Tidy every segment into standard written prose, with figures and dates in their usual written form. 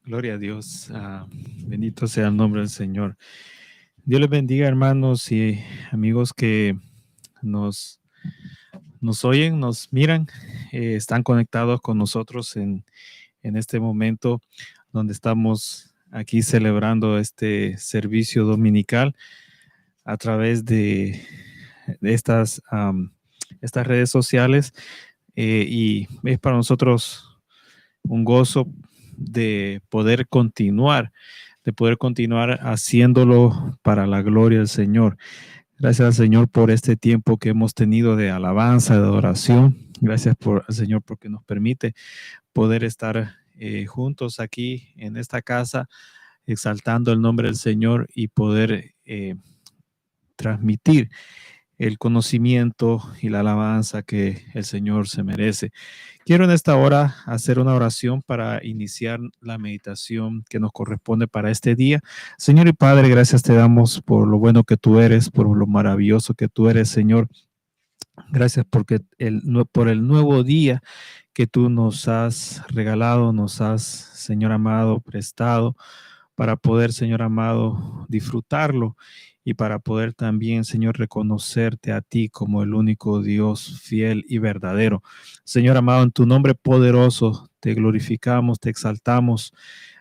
Gloria a Dios. Bendito sea el nombre del Señor. Dios les bendiga, hermanos y amigos que nos, nos oyen, nos miran, están conectados con nosotros en este momento donde estamos aquí celebrando este servicio dominical a través de estas redes sociales. Y es para nosotros un gozo de poder continuar haciéndolo para la gloria del Señor. Gracias al Señor por este tiempo que hemos tenido de alabanza, de adoración. Gracias al Señor porque nos permite poder estar juntos aquí en esta casa, exaltando el nombre del Señor y poder transmitir el conocimiento y la alabanza que el Señor se merece. Quiero en esta hora hacer una oración para iniciar la meditación que nos corresponde para este día. Señor y Padre, gracias te damos por lo bueno que tú eres, por lo maravilloso que tú eres, Señor. Gracias por el nuevo día que tú nos has regalado, nos has, Señor amado, prestado para poder, Señor amado, disfrutarlo y para poder también, Señor, reconocerte a ti como el único Dios fiel y verdadero. Señor amado, en tu nombre poderoso te glorificamos, te exaltamos.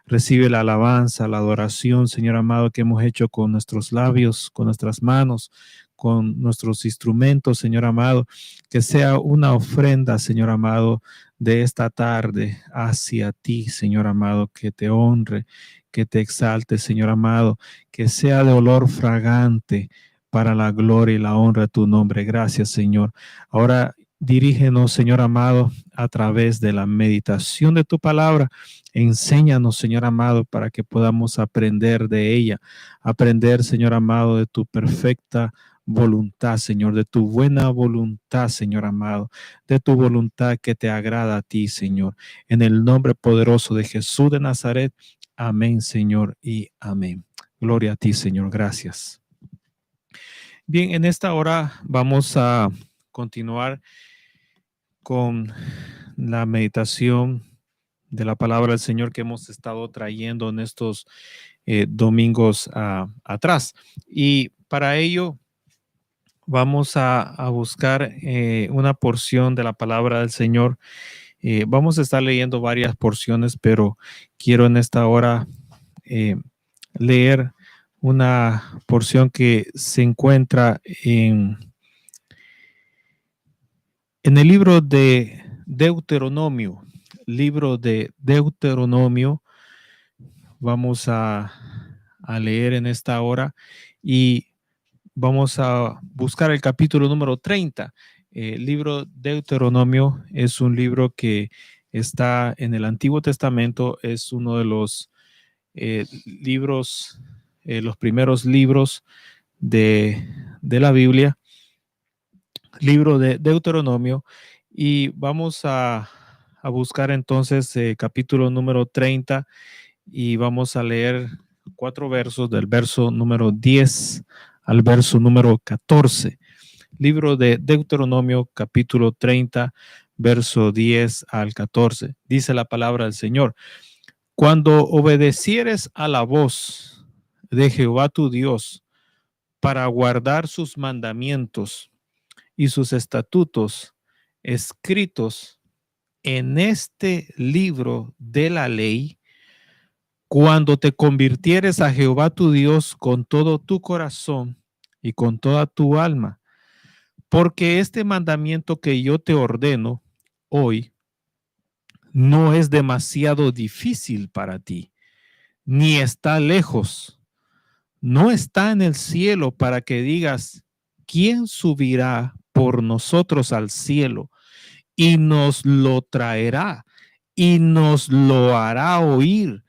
Recibe la alabanza, la adoración, Señor amado, que hemos hecho con nuestros labios, con nuestras manos, con nuestros instrumentos, Señor amado, que sea una ofrenda, Señor amado, de esta tarde hacia ti, Señor amado, que te honre, que te exalte, Señor amado, que sea de olor fragante para la gloria y la honra de tu nombre. Gracias, Señor. Ahora dirígenos, Señor amado, a través de la meditación de tu palabra. Enséñanos, Señor amado, para que podamos aprender de ella, aprender, Señor amado, de tu perfecta voluntad, Señor, de tu buena voluntad, Señor amado, de tu voluntad que te agrada a ti, Señor. En el nombre poderoso de Jesús de Nazaret. Amén, Señor, y amén. Gloria a ti, Señor. Gracias. Bien, en esta hora vamos a continuar con la meditación de la palabra del Señor que hemos estado trayendo en estos domingos atrás. Y para ello vamos a buscar una porción de la palabra del Señor. Vamos a estar leyendo varias porciones, pero quiero en esta hora leer una porción que se encuentra en el libro de Deuteronomio. Libro de Deuteronomio. Vamos a leer en esta hora y vamos a buscar el capítulo número 30. El libro Deuteronomio es un libro que está en el Antiguo Testamento, es uno de los libros, los primeros libros de la Biblia, libro de Deuteronomio, y vamos a buscar entonces capítulo número 30 y vamos a leer 4 versos del verso número 10 al verso número 14. Libro de Deuteronomio, capítulo 30, verso 10 al 14. Dice la palabra del Señor: cuando obedecieres a la voz de Jehová tu Dios para guardar sus mandamientos y sus estatutos escritos en este libro de la ley, cuando te convirtieres a Jehová tu Dios con todo tu corazón y con toda tu alma, porque este mandamiento que yo te ordeno hoy no es demasiado difícil para ti, ni está lejos, no está en el cielo para que digas, ¿quién subirá por nosotros al cielo y nos lo traerá y nos lo hará oír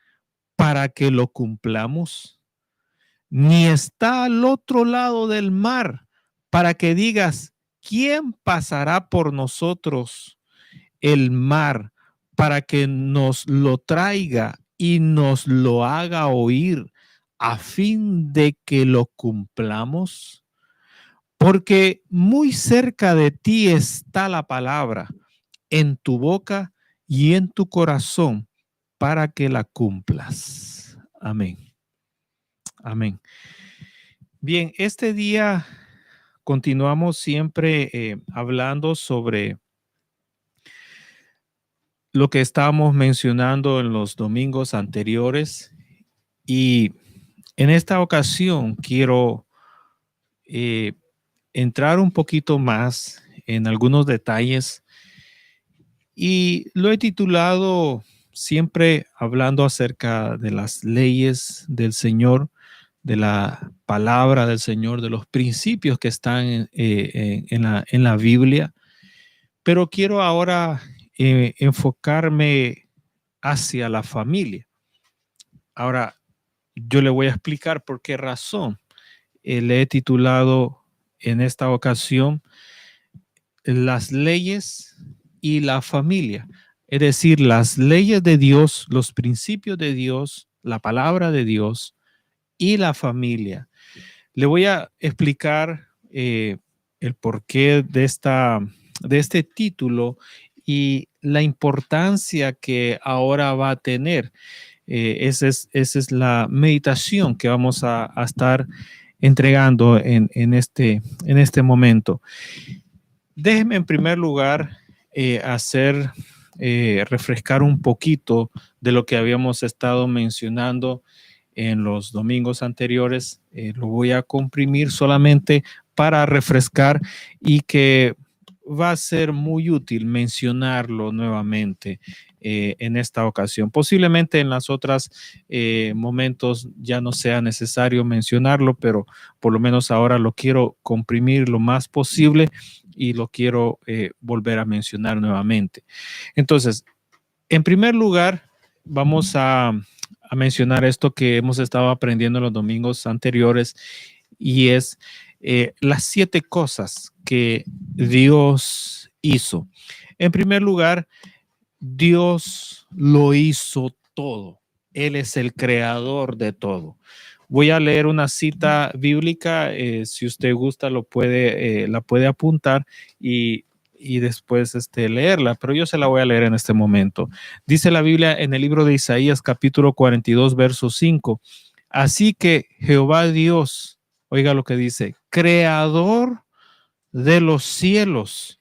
para que lo cumplamos? Ni está al otro lado del mar para que digas, ¿quién pasará por nosotros el mar para que nos lo traiga y nos lo haga oír a fin de que lo cumplamos? Porque muy cerca de ti está la palabra, en tu boca y en tu corazón, para que la cumplas. Amén. Amén. Bien, este día continuamos siempre hablando sobre lo que estábamos mencionando en los domingos anteriores, y en esta ocasión quiero eh, entrar un poquito más en algunos detalles, y lo he titulado siempre hablando acerca de las leyes del Señor, de la palabra del Señor, de los principios que están en la Biblia. Pero quiero ahora enfocarme hacia la familia. Ahora, yo le voy a explicar por qué razón le he titulado en esta ocasión las leyes y la familia. Es decir, las leyes de Dios, los principios de Dios, la palabra de Dios y la familia. Le voy a explicar el porqué de este título y la importancia que ahora va a tener. Esa es la meditación que vamos a estar entregando en este momento. Déjeme en primer lugar refrescar un poquito de lo que habíamos estado mencionando en los domingos anteriores. Lo voy a comprimir solamente para refrescar, y que va a ser muy útil mencionarlo nuevamente en esta ocasión. Posiblemente en las otras momentos ya no sea necesario mencionarlo, pero por lo menos ahora lo quiero comprimir lo más posible y lo quiero volver a mencionar nuevamente. Entonces, en primer lugar, vamos a mencionar esto que hemos estado aprendiendo en los domingos anteriores, y es las 7 cosas que Dios hizo. En primer lugar, Dios lo hizo todo. Él es el creador de todo. Voy a leer una cita bíblica, si usted gusta la puede apuntar y después leerla, pero yo se la voy a leer en este momento. Dice la Biblia en el libro de Isaías capítulo 42, verso 5. Así que Jehová Dios, oiga lo que dice, creador de los cielos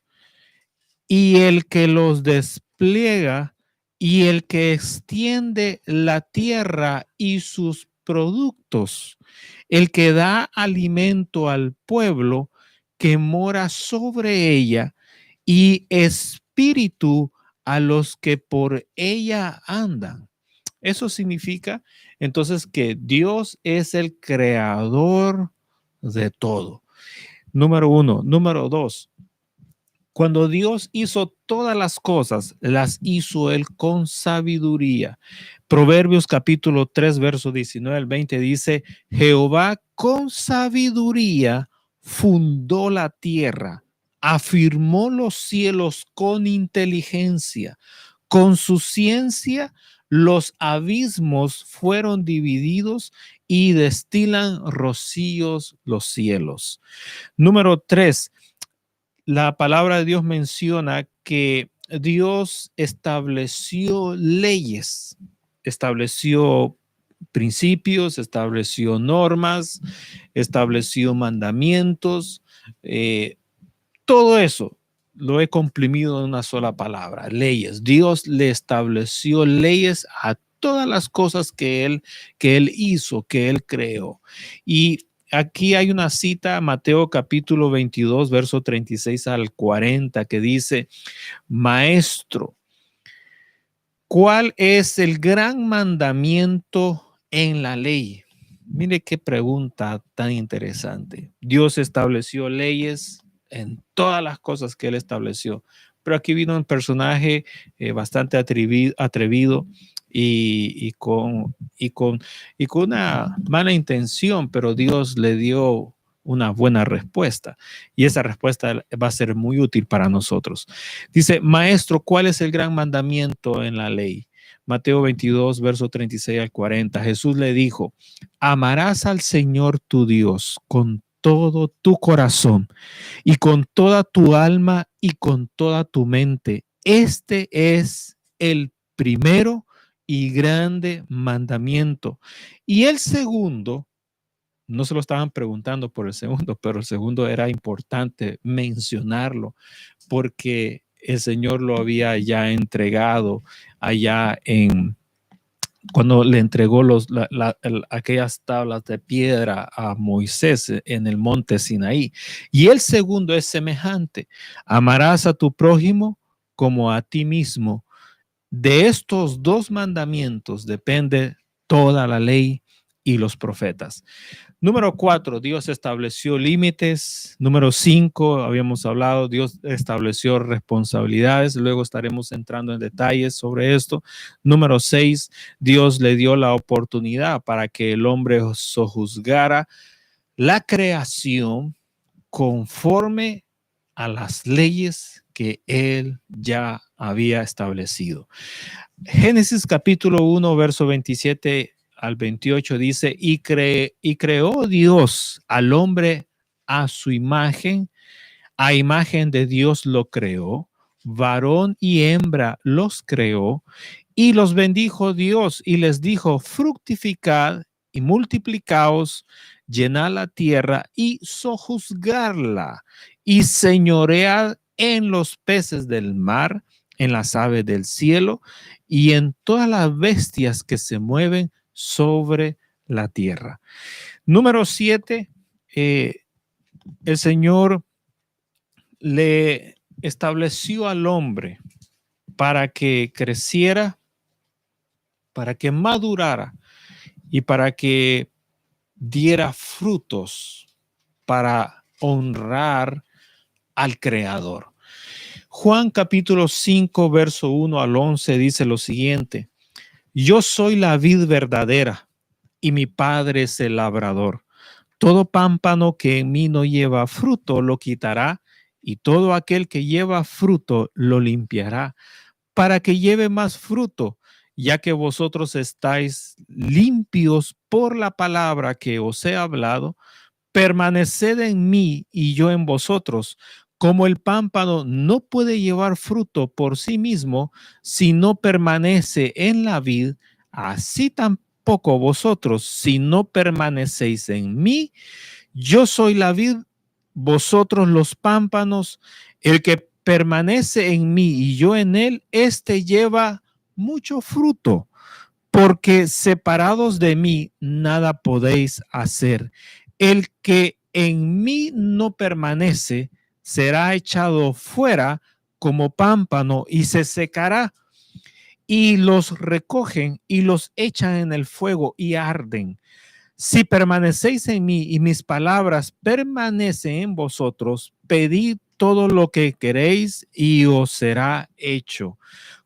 y el que los despliega y el que extiende la tierra y sus productos, el que da alimento al pueblo que mora sobre ella y espíritu a los que por ella andan. Eso significa entonces que Dios es el creador de todo. Número 1. Número 2. Cuando Dios hizo todas las cosas, las hizo Él con sabiduría. Proverbios capítulo 3, verso 19 al 20 dice, Jehová con sabiduría fundó la tierra, afirmó los cielos con inteligencia, con su ciencia los abismos fueron divididos y destilan rocíos los cielos. Número 3. La palabra de Dios menciona que Dios estableció leyes, estableció principios, estableció normas, estableció mandamientos. Todo eso lo he comprimido en una sola palabra, leyes. Dios le estableció leyes a todas las cosas que él hizo, que él creó. Y aquí hay una cita, Mateo capítulo 22, verso 36 al 40, que dice, Maestro, ¿cuál es el gran mandamiento en la ley? Mire qué pregunta tan interesante. Dios estableció leyes en todas las cosas que él estableció, pero aquí vino un personaje bastante atrevido y con una mala intención, pero Dios le dio una buena respuesta, y esa respuesta va a ser muy útil para nosotros. Dice, Maestro, ¿cuál es el gran mandamiento en la ley? Mateo 22, verso 36 al 40. Jesús le dijo, amarás al Señor tu Dios con todo tu corazón y con toda tu alma y con toda tu mente. Este es el primero y grande mandamiento. Y el segundo, no se lo estaban preguntando por el segundo, pero el segundo era importante mencionarlo porque el Señor lo había ya entregado allá cuando le entregó aquellas tablas de piedra a Moisés en el monte Sinaí. Y el segundo es semejante: amarás a tu prójimo como a ti mismo. De estos dos mandamientos depende toda la ley y los profetas. Número 4, Dios estableció límites. Número 5, habíamos hablado, Dios estableció responsabilidades. Luego estaremos entrando en detalles sobre esto. Número 6, Dios le dio la oportunidad para que el hombre sojuzgara la creación conforme a las leyes que él ya había establecido. Génesis capítulo 1, verso 27 al 28 dice, y creó Dios al hombre a su imagen, a imagen de Dios lo creó, varón y hembra los creó, y los bendijo Dios y les dijo, fructificad y multiplicaos, llenad la tierra y sojuzgarla, y señoread en los peces del mar, en las aves del cielo y en todas las bestias que se mueven sobre la tierra. Número 7, el Señor le estableció al hombre para que creciera, para que madurara y para que diera frutos para honrar al Creador. Juan capítulo 5, verso 1 al 11 dice lo siguiente: yo soy la vid verdadera y mi Padre es el labrador. Todo pámpano que en mí no lleva fruto lo quitará, y todo aquel que lleva fruto lo limpiará, para que lleve más fruto, ya que vosotros estáis limpios por la palabra que os he hablado. Permaneced en mí y yo en vosotros. Como el pámpano no puede llevar fruto por sí mismo si no permanece en la vid, así tampoco vosotros si no permanecéis en mí. Yo soy la vid, vosotros los pámpanos. El que permanece en mí y yo en él, éste lleva mucho fruto, porque separados de mí nada podéis hacer. El que en mí no permanece será echado fuera como pámpano y se secará, y los recogen y los echan en el fuego y arden. Si permanecéis en mí y mis palabras permanecen en vosotros, pedid todo lo que queréis y os será hecho.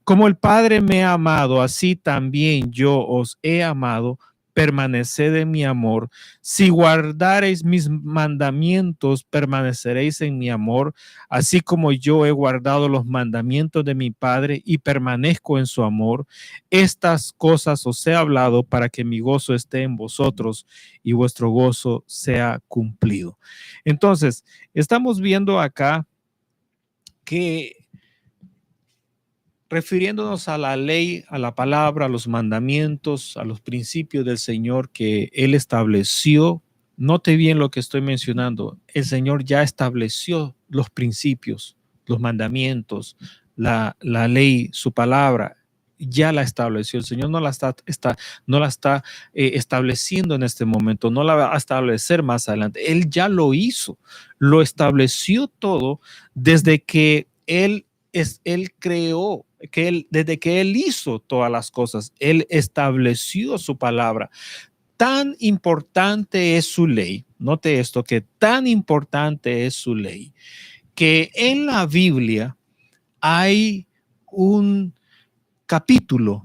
Como el Padre me ha amado, así también yo os he amado. Permaneced en mi amor. Si guardareis mis mandamientos, permaneceréis en mi amor, así como yo he guardado los mandamientos de mi Padre y permanezco en su amor. Estas cosas os he hablado para que mi gozo esté en vosotros y vuestro gozo sea cumplido. Entonces, estamos viendo acá que, refiriéndonos a la ley, a la palabra, a los mandamientos, a los principios del Señor que Él estableció. Note bien lo que estoy mencionando. El Señor ya estableció los principios, los mandamientos, la ley, su palabra, ya la estableció. El Señor no la está estableciendo en este momento, no la va a establecer más adelante. Él ya lo hizo, lo estableció todo desde que Él creó, desde que Él hizo todas las cosas, Él estableció su palabra. Tan importante es su ley, note esto, que tan importante es su ley, que en la Biblia hay un capítulo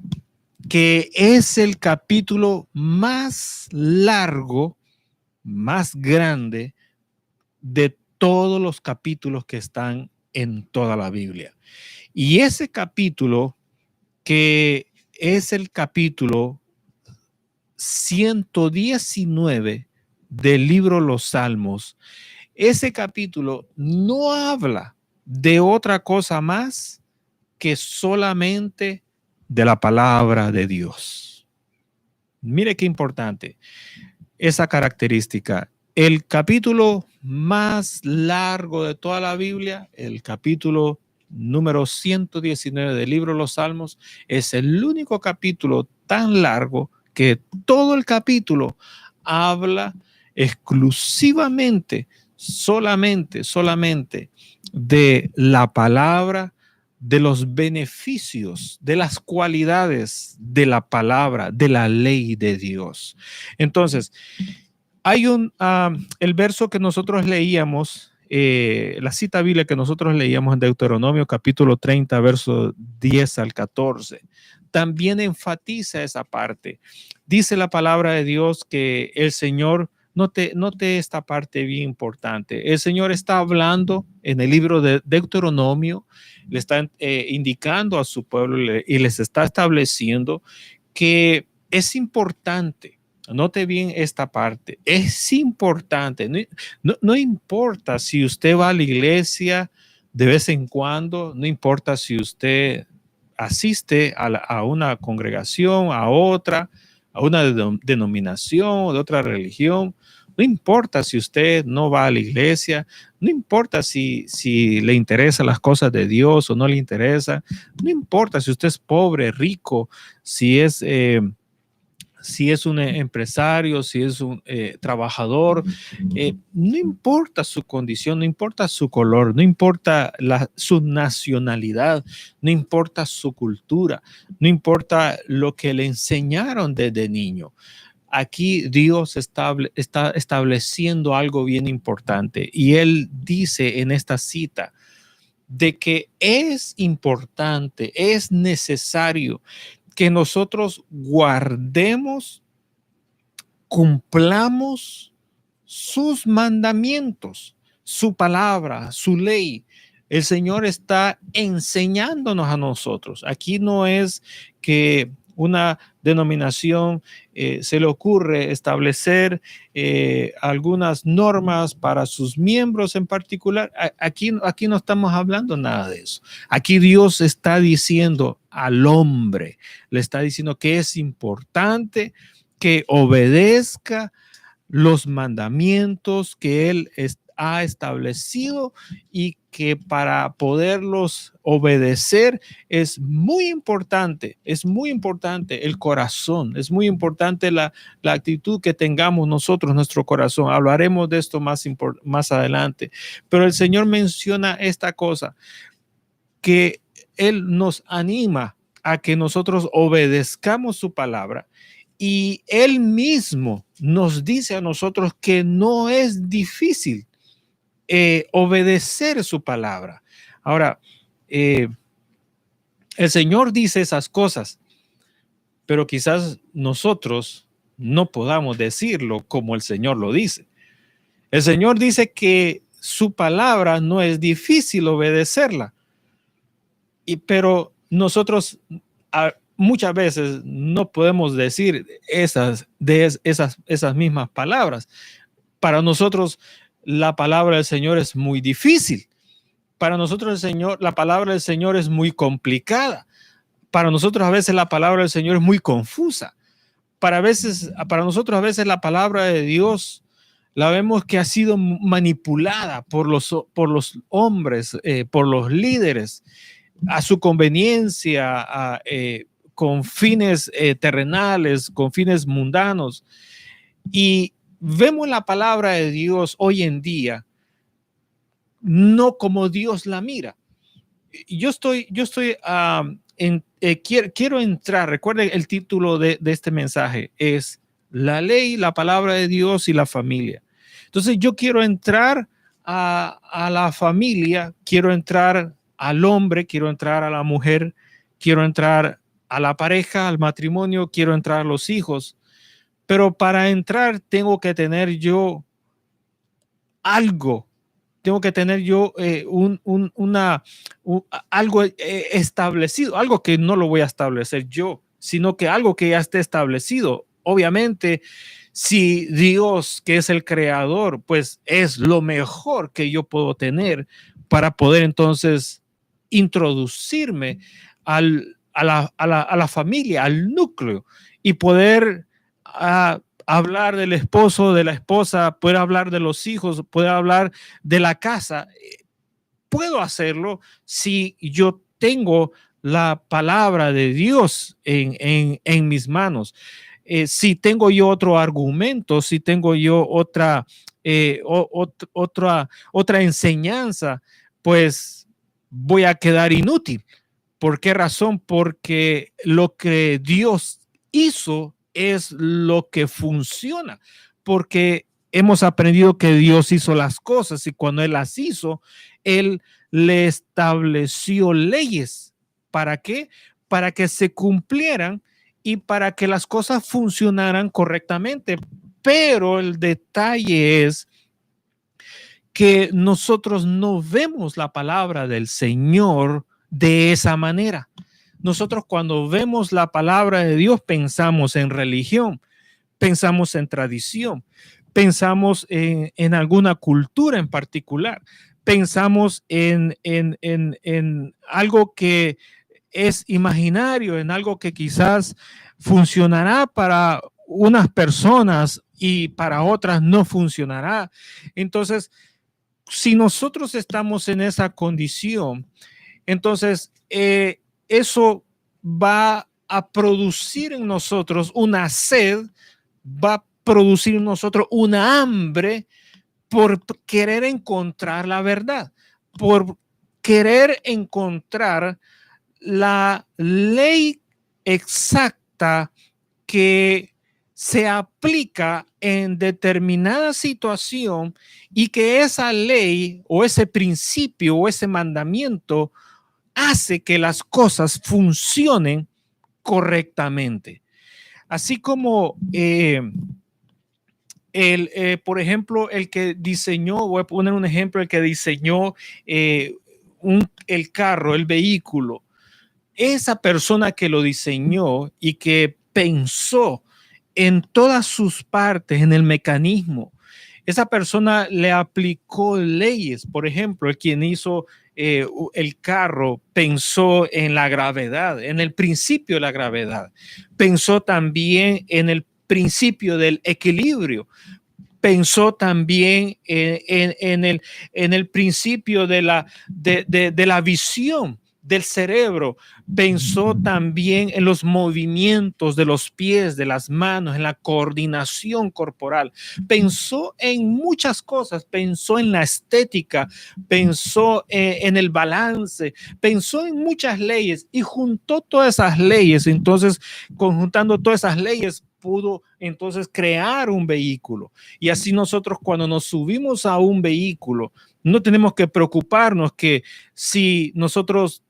que es el capítulo más largo, más grande de todos los capítulos que están en toda la Biblia. Y ese capítulo, que es el capítulo 119 del libro Los Salmos, ese capítulo no habla de otra cosa más que solamente de la palabra de Dios. Mire qué importante esa característica. El capítulo más largo de toda la Biblia, el capítulo número 119 del libro de los Salmos, es el único capítulo tan largo que todo el capítulo habla exclusivamente, solamente de la palabra, de los beneficios, de las cualidades de la palabra, de la ley de Dios. Entonces, hay el verso que nosotros leíamos, la cita bíblica que nosotros leíamos en Deuteronomio capítulo 30, verso 10 al 14, también enfatiza esa parte. Dice la palabra de Dios que el Señor, note esta parte bien importante. El Señor está hablando en el libro de Deuteronomio, le está indicando a su pueblo y les está estableciendo que es importante. Note bien esta parte. Es importante. No importa si usted va a la iglesia de vez en cuando, no importa si usted asiste a una congregación, a otra, a una denominación, de otra religión. No importa si usted no va a la iglesia, no importa si le interesan las cosas de Dios o no le interesa, no importa si usted es pobre, rico, si es un empresario, si es un trabajador, no importa su condición, no importa su color, no importa su nacionalidad, no importa su cultura, no importa lo que le enseñaron desde niño. Aquí Dios está estableciendo algo bien importante y Él dice en esta cita de que es importante, es necesario que nosotros guardemos, cumplamos sus mandamientos, su palabra, su ley. El Señor está enseñándonos a nosotros. Aquí no es que una denominación se le ocurre establecer algunas normas para sus miembros en particular. Aquí no estamos hablando nada de eso. Aquí Dios está diciendo al hombre, le está diciendo que es importante que obedezca los mandamientos que Él ha establecido y que para poderlos obedecer es muy importante el corazón, es muy importante la actitud que tengamos nosotros, nuestro corazón. Hablaremos de esto más adelante, pero el Señor menciona esta cosa, que Él nos anima a que nosotros obedezcamos su palabra. Y Él mismo nos dice a nosotros que no es difícil obedecer su palabra. Ahora, el Señor dice esas cosas, pero quizás nosotros no podamos decirlo como el Señor lo dice. El Señor dice que su palabra no es difícil obedecerla, pero nosotros muchas veces no podemos decir esas mismas palabras. Para nosotros la palabra del Señor es muy difícil. Para nosotros la palabra del Señor es muy complicada. Para nosotros a veces la palabra del Señor es muy confusa. Para nosotros a veces la palabra de Dios la vemos que ha sido manipulada por los hombres, por los líderes, a su conveniencia, con fines terrenales, con fines mundanos. Y vemos la palabra de Dios hoy en día no como Dios la mira. Quiero entrar, recuerden el título de este mensaje, es la ley, la palabra de Dios y la familia. Entonces yo quiero entrar a la familia, quiero entrar al hombre, quiero entrar a la mujer, quiero entrar a la pareja, al matrimonio, quiero entrar a los hijos. Pero para entrar tengo que tener yo algo, tengo que tener yo algo establecido, algo que no lo voy a establecer yo, sino que algo que ya esté establecido. Obviamente, si Dios, que es el creador, pues es lo mejor que yo puedo tener para poder entonces introducirme a la familia, al núcleo, y poder hablar del esposo, de la esposa, poder hablar de los hijos, poder hablar de la casa. Puedo hacerlo si yo tengo la palabra de Dios en mis manos. Si tengo yo otro argumento, si tengo yo otra enseñanza, pues voy a quedar inútil. ¿Por qué razón? Porque lo que Dios hizo es lo que funciona, porque hemos aprendido que Dios hizo las cosas y cuando Él las hizo, Él le estableció leyes. ¿Para qué? Para que se cumplieran y para que las cosas funcionaran correctamente. Pero el detalle es que nosotros no vemos la palabra del Señor de esa manera. Nosotros cuando vemos la palabra de Dios pensamos en religión, pensamos en tradición, pensamos en alguna cultura en particular, pensamos en algo que es imaginario, en algo que quizás funcionará para unas personas y para otras no funcionará. Entonces, si nosotros estamos en esa condición, entonces eso va a producir en nosotros una sed, va a producir en nosotros una hambre por querer encontrar la verdad, por querer encontrar la ley exacta que se aplica en determinada situación y que esa ley o ese principio o ese mandamiento hace que las cosas funcionen correctamente. Así como por ejemplo, el que diseñó, voy a poner un ejemplo, el que diseñó el carro, el vehículo, esa persona que lo diseñó y que pensó en todas sus partes, en el mecanismo, esa persona le aplicó leyes. Por ejemplo, el quien hizo el carro pensó en la gravedad, en el principio de la gravedad. Pensó también en el principio del equilibrio. Pensó también en el principio de la visión del cerebro. Pensó también en los movimientos de los pies, de las manos, en la coordinación corporal. Pensó en muchas cosas. Pensó en la estética, pensó en el balance, pensó en muchas leyes y juntó todas esas leyes. Entonces, conjuntando todas esas leyes, pudo entonces crear un vehículo. Y así nosotros cuando nos subimos a un vehículo, no tenemos que preocuparnos que si nosotros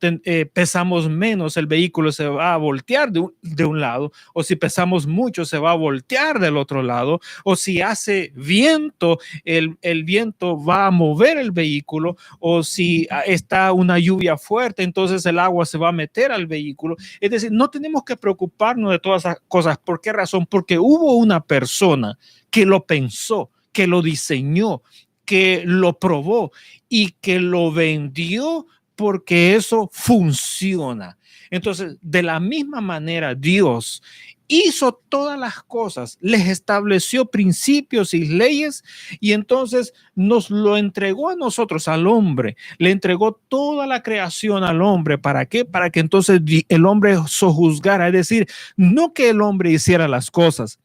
pesamos menos, el vehículo se va a voltear de un lado, o si pesamos mucho, se va a voltear del otro lado, o si hace viento, el viento va a mover el vehículo, o si está una lluvia fuerte, entonces el agua se va a meter al vehículo. Es decir, no tenemos que preocuparnos de todas esas cosas. ¿Por qué razón? Porque hubo una persona que lo pensó, que lo diseñó, que lo probó y que lo vendió porque eso funciona. Entonces, de la misma manera, Dios hizo todas las cosas, les estableció principios y leyes y entonces nos lo entregó a nosotros, al hombre, le entregó toda la creación al hombre. ¿Para qué? Para que entonces el hombre sojuzgara, es decir, no que el hombre hiciera las cosas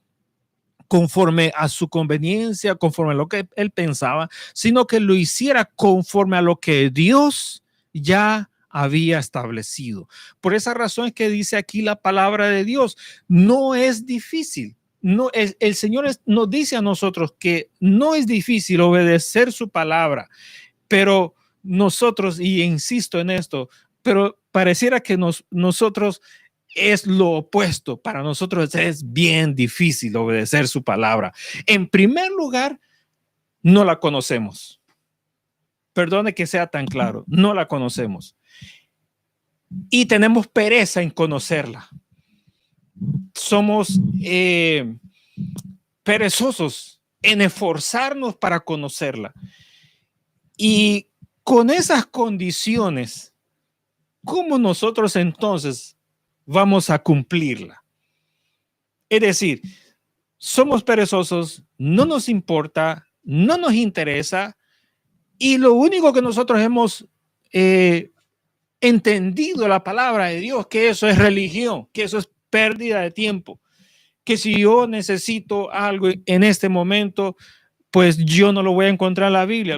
conforme a su conveniencia, conforme a lo que él pensaba, sino que lo hiciera conforme a lo que Dios ya había establecido. Por esa razón es que dice aquí la palabra de Dios, no es difícil. No, el Señor nos dice a nosotros que no es difícil obedecer su palabra, pero nosotros, y insisto en esto, pero pareciera que nosotros es lo opuesto. Para nosotros es bien difícil obedecer su palabra. En primer lugar, no la conocemos. Perdone que sea tan claro, no la conocemos. Y tenemos pereza en conocerla. Somos perezosos en esforzarnos para conocerla. Y con esas condiciones, ¿cómo nosotros entonces vamos a cumplirla. Es decir, somos perezosos, no nos importa, no nos interesa, y lo único que nosotros hemos entendido la palabra de Dios, que eso es religión, que eso es pérdida de tiempo, que si yo necesito algo en este momento, pues yo no lo voy a encontrar en la Biblia.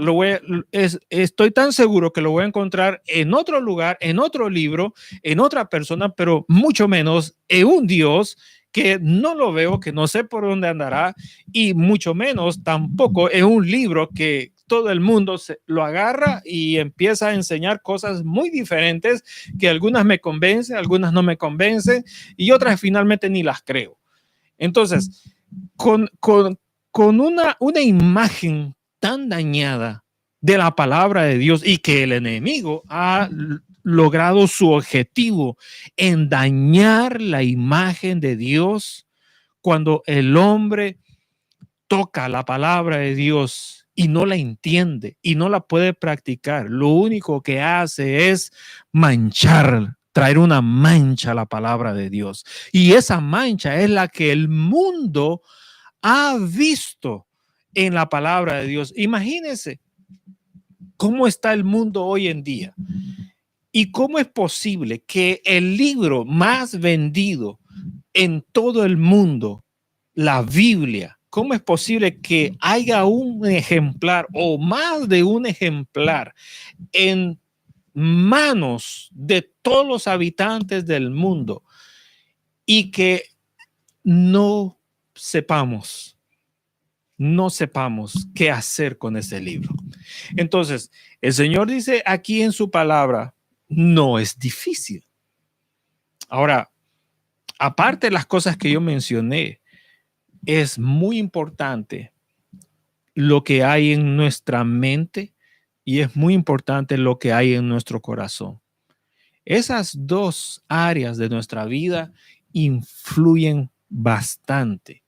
Estoy tan seguro que lo voy a encontrar en otro lugar, en otro libro, en otra persona, pero mucho menos en un Dios que no lo veo, que no sé por dónde andará, y mucho menos tampoco en un libro que todo el mundo lo agarra y empieza a enseñar cosas muy diferentes, que algunas me convencen, algunas no me convencen, y otras finalmente ni las creo. Entonces, con una imagen tan dañada de la palabra de Dios, y que el enemigo ha logrado su objetivo en dañar la imagen de Dios, cuando el hombre toca la palabra de Dios y no la entiende y no la puede practicar, lo único que hace es manchar, traer una mancha a la palabra de Dios. Y esa mancha es la que el mundo ha visto en la palabra de Dios. Imagínense cómo está el mundo hoy en día y cómo es posible que el libro más vendido en todo el mundo, la Biblia, ¿cómo es posible que haya un ejemplar o más de un ejemplar en manos de todos los habitantes del mundo y que no sepamos qué hacer con ese libro? Entonces, el Señor dice aquí en su palabra, no es difícil. Ahora, aparte de las cosas que yo mencioné, es muy importante lo que hay en nuestra mente y es muy importante lo que hay en nuestro corazón. Esas dos áreas de nuestra vida influyen bastante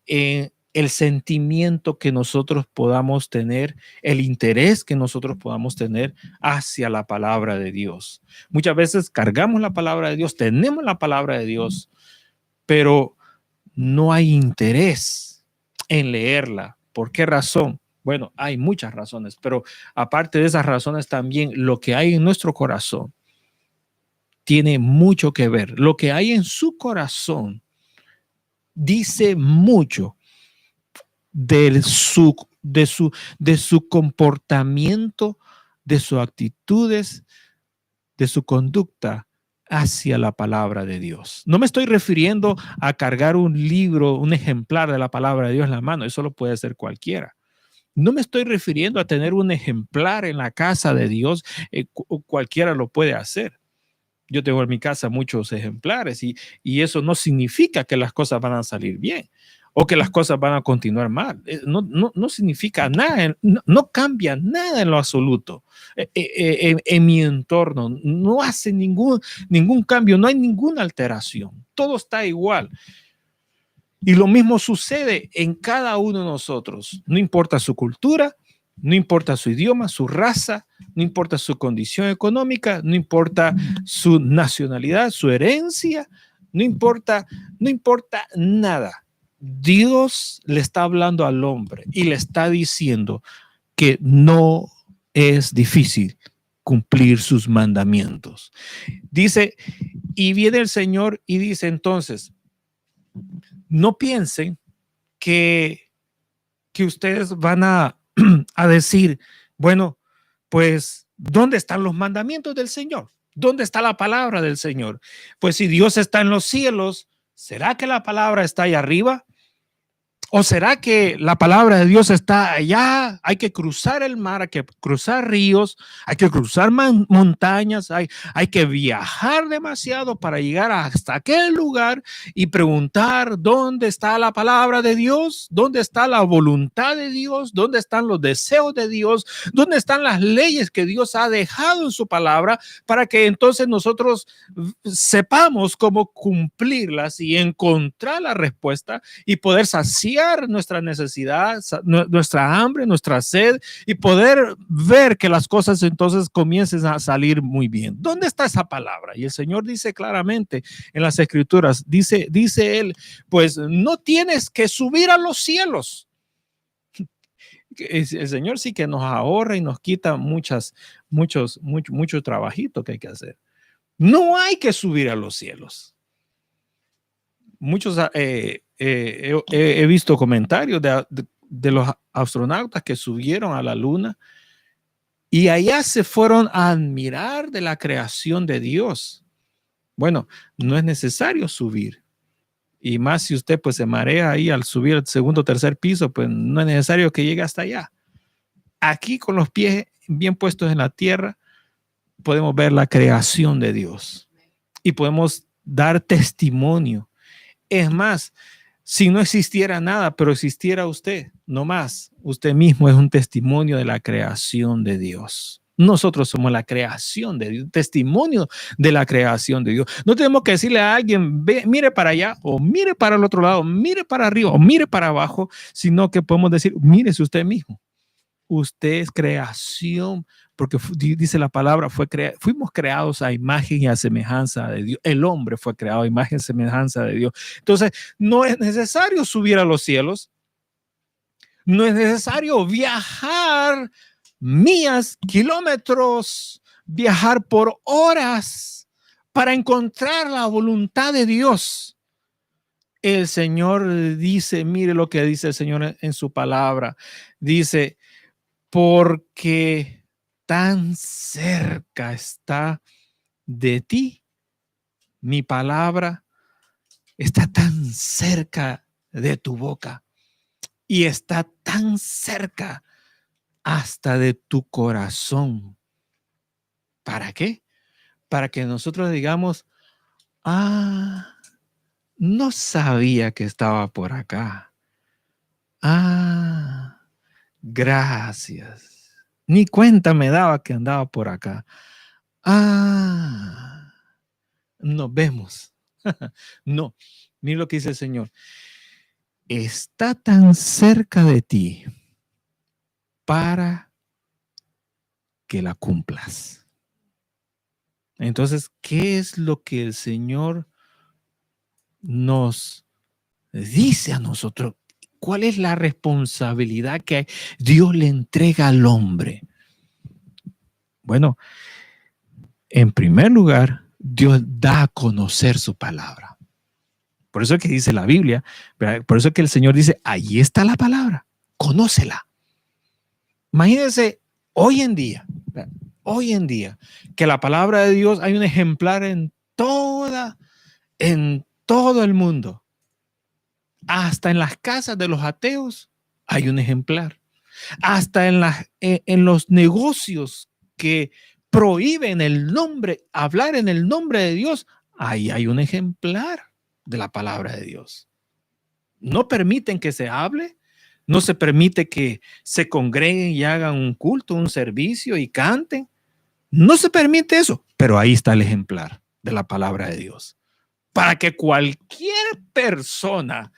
en el sentimiento que nosotros podamos tener, el interés que nosotros podamos tener hacia la palabra de Dios. Muchas veces cargamos la palabra de Dios, tenemos la palabra de Dios, pero no hay interés en leerla. ¿Por qué razón? Bueno, hay muchas razones, pero aparte de esas razones también lo que hay en nuestro corazón tiene mucho que ver. Lo que hay en su corazón dice mucho de su comportamiento, de sus actitudes, de su conducta hacia la palabra de Dios. No me estoy refiriendo a cargar un libro, un ejemplar de la palabra de Dios en la mano. Eso lo puede hacer cualquiera. No me estoy refiriendo a tener un ejemplar en la casa de Dios. Cualquiera lo puede hacer. Yo tengo en mi casa muchos ejemplares y eso no significa que las cosas van a salir bien o que las cosas van a continuar mal. No significa nada, no cambia nada en lo absoluto en mi entorno. No hace ningún cambio, no hay ninguna alteración. Todo está igual. Y lo mismo sucede en cada uno de nosotros. No importa su cultura, no importa su idioma, su raza, no importa su condición económica, no importa su nacionalidad, su herencia, no importa nada. Dios le está hablando al hombre y le está diciendo que no es difícil cumplir sus mandamientos. Dice, y viene el Señor y dice entonces, no piensen que ustedes van a decir, bueno, pues, ¿dónde están los mandamientos del Señor? ¿Dónde está la palabra del Señor? Pues si Dios está en los cielos, ¿será que la palabra está ahí arriba? ¿O será que la palabra de Dios está allá? Hay que cruzar el mar, hay que cruzar ríos, hay que cruzar montañas, hay que viajar demasiado para llegar hasta aquel lugar y preguntar dónde está la palabra de Dios, dónde está la voluntad de Dios, dónde están los deseos de Dios, dónde están las leyes que Dios ha dejado en su palabra para que entonces nosotros sepamos cómo cumplirlas y encontrar la respuesta y poder saciar saciar nuestra necesidad, nuestra hambre, nuestra sed y poder ver que las cosas entonces comiencen a salir muy bien. ¿Dónde está esa palabra? Y el Señor dice claramente en las Escrituras, dice él, pues no tienes que subir a los cielos. El Señor sí que nos ahorra y nos quita mucho trabajito que hay que hacer. No hay que subir a los cielos. Muchos he visto comentarios de los astronautas que subieron a la luna y allá se fueron a admirar de la creación de Dios. Bueno, no es necesario subir. Y más si usted pues se marea ahí al subir al segundo o tercer piso, pues no es necesario que llegue hasta allá. Aquí con los pies bien puestos en la tierra, podemos ver la creación de Dios y podemos dar testimonio. Es más, si no existiera nada, pero existiera usted, no más, usted mismo es un testimonio de la creación de Dios. Nosotros somos la creación de Dios, testimonio de la creación de Dios. No tenemos que decirle a alguien, ve, mire para allá, o mire para el otro lado, mire para arriba, o mire para abajo, sino que podemos decir, mírese usted mismo. Usted es creación, porque dice la palabra, fuimos creados a imagen y a semejanza de Dios. El hombre fue creado a imagen y semejanza de Dios. Entonces, no es necesario subir a los cielos. No es necesario viajar millas, kilómetros, viajar por horas para encontrar la voluntad de Dios. El Señor dice, mire lo que dice el Señor en su palabra. Dice, porque tan cerca está de ti, mi palabra está tan cerca de tu boca y está tan cerca hasta de tu corazón. ¿Para qué? Para que nosotros digamos, no sabía que estaba por acá. Gracias. Ni cuenta me daba que andaba por acá. Nos vemos. No, mira lo que dice el Señor. Está tan cerca de ti para que la cumplas. Entonces, ¿qué es lo que el Señor nos dice a nosotros? ¿Cuál es la responsabilidad que Dios le entrega al hombre? Bueno, en primer lugar, Dios da a conocer su palabra. Por eso es que dice la Biblia, por eso es que el Señor dice, ahí está la palabra, conócela. Imagínense hoy en día, que la palabra de Dios hay un ejemplar en todo el mundo. Hasta en las casas de los ateos hay un ejemplar. Hasta en los negocios que prohíben hablar en el nombre de Dios, ahí hay un ejemplar de la palabra de Dios. No permiten que se hable, no se permite que se congreguen y hagan un culto, un servicio y canten. No se permite eso, pero ahí está el ejemplar de la palabra de Dios. Para que cualquier persona,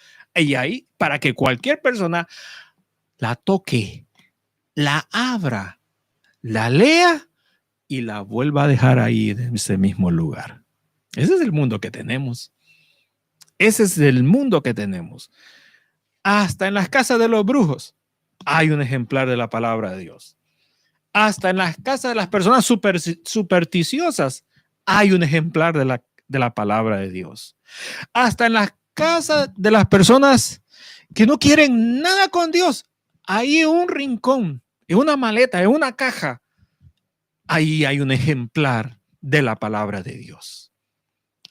la toque, la abra, la lea y la vuelva a dejar ahí en ese mismo lugar. Ese es el mundo que tenemos. Ese es el mundo que tenemos. Hasta en las casas de los brujos hay un ejemplar de la palabra de Dios. Hasta en las casas de las personas supersticiosas hay un ejemplar de la palabra de Dios. Hasta en las casas de las personas que no quieren nada con Dios, ahí en un rincón, en una maleta, en una caja, ahí hay un ejemplar de la palabra de Dios.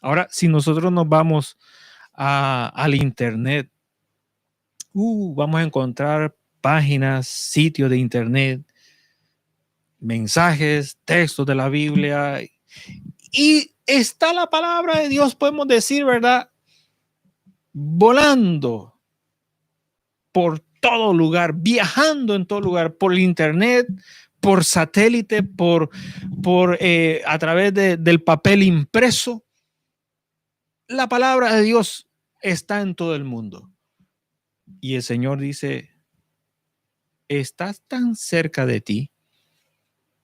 Ahora, si nosotros nos vamos al internet, vamos a encontrar páginas, sitios de internet, mensajes, textos de la Biblia, y está la palabra de Dios, podemos decir, ¿verdad? Volando por todo lugar, viajando en todo lugar, por el internet, por satélite, a través del papel impreso. La palabra de Dios está en todo el mundo. Y el Señor dice, está tan cerca de ti,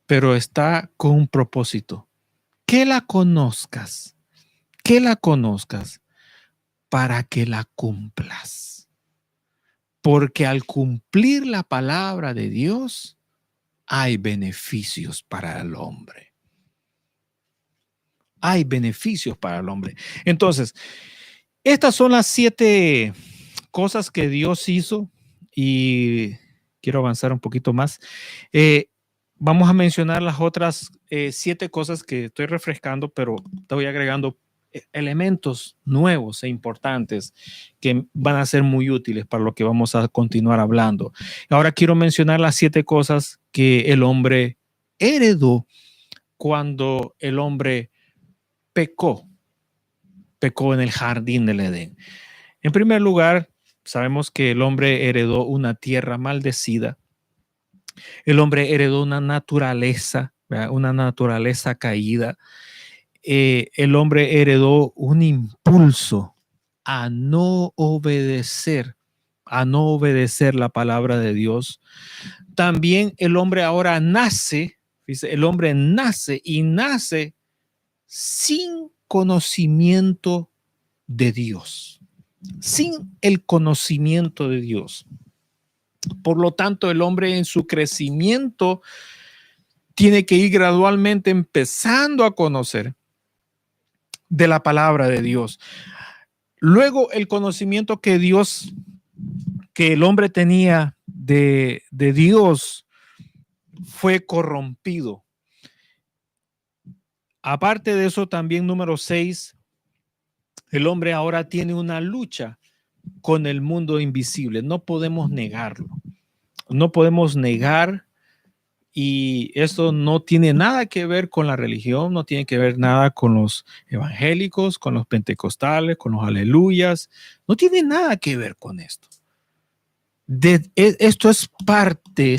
pero está con un propósito. Que la conozcas para que la cumplas. Porque al cumplir la palabra de Dios, hay beneficios para el hombre. Hay beneficios para el hombre. Entonces, estas son las 7 cosas que Dios hizo y quiero avanzar un poquito más. Vamos a mencionar las otras 7 cosas que estoy refrescando, pero estoy agregando elementos nuevos e importantes que van a ser muy útiles para lo que vamos a continuar hablando. Ahora quiero mencionar las 7 cosas que el hombre heredó cuando el hombre pecó en el jardín del Edén. En primer lugar, sabemos que el hombre heredó una tierra maldecida. El hombre heredó una naturaleza, ¿verdad? Una naturaleza caída. El hombre heredó un impulso a no obedecer la palabra de Dios. También el hombre ahora nace, dice, el hombre nace y nace sin conocimiento de Dios, sin el conocimiento de Dios. Por lo tanto, el hombre en su crecimiento tiene que ir gradualmente empezando a conocer de la palabra de Dios. Luego, el conocimiento que el hombre tenía de Dios fue corrompido. Aparte de eso, también número 6, el hombre ahora tiene una lucha con el mundo invisible. No podemos negarlo. No podemos negar, y esto no tiene nada que ver con la religión, no tiene que ver nada con los evangélicos, con los pentecostales, con los aleluyas. No tiene nada que ver con esto. Esto es parte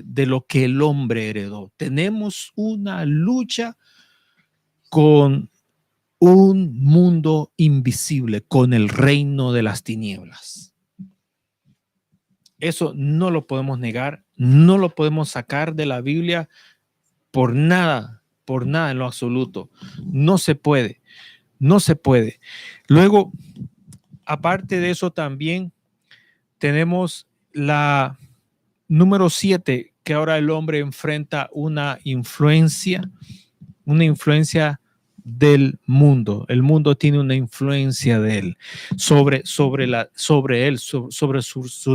de lo que el hombre heredó. Tenemos una lucha con un mundo invisible, con el reino de las tinieblas. Eso no lo podemos negar, no lo podemos sacar de la Biblia por nada en lo absoluto. No se puede. Luego, aparte de eso, también tenemos la número 7, que ahora el hombre enfrenta una influencia del mundo. El mundo tiene una influencia de él sobre sus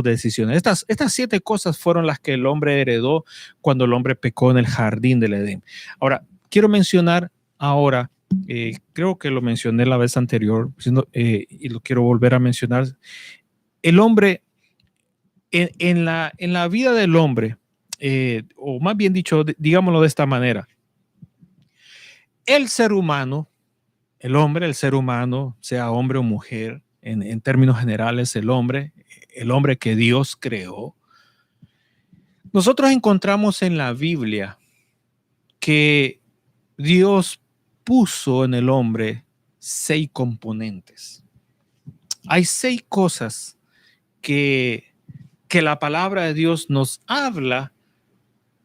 decisiones. Estas 7 cosas fueron las que el hombre heredó cuando el hombre pecó en el jardín del Edén. Ahora, quiero mencionar ahora, creo que lo mencioné la vez anterior, y lo quiero volver a mencionar. El hombre, en la vida del hombre, o más bien dicho, digámoslo de esta manera, el ser humano, el ser humano, sea hombre o mujer, en términos generales, el hombre que Dios creó, nosotros encontramos en la Biblia que Dios puso en el hombre 6 componentes. Hay 6 cosas que la palabra de Dios nos habla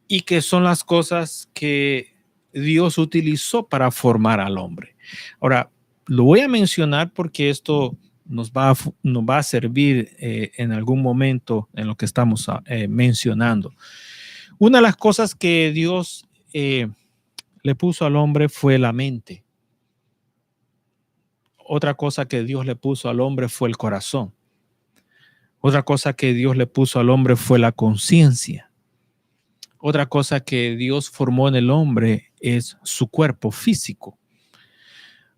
y que son las cosas que Dios utilizó para formar al hombre. Ahora, lo voy a mencionar porque esto nos va a servir en algún momento en lo que estamos mencionando. Una de las cosas que Dios le puso al hombre fue la mente. Otra cosa que Dios le puso al hombre fue el corazón. Otra cosa que Dios le puso al hombre fue la conciencia. Otra cosa que Dios formó en el hombre es su cuerpo físico.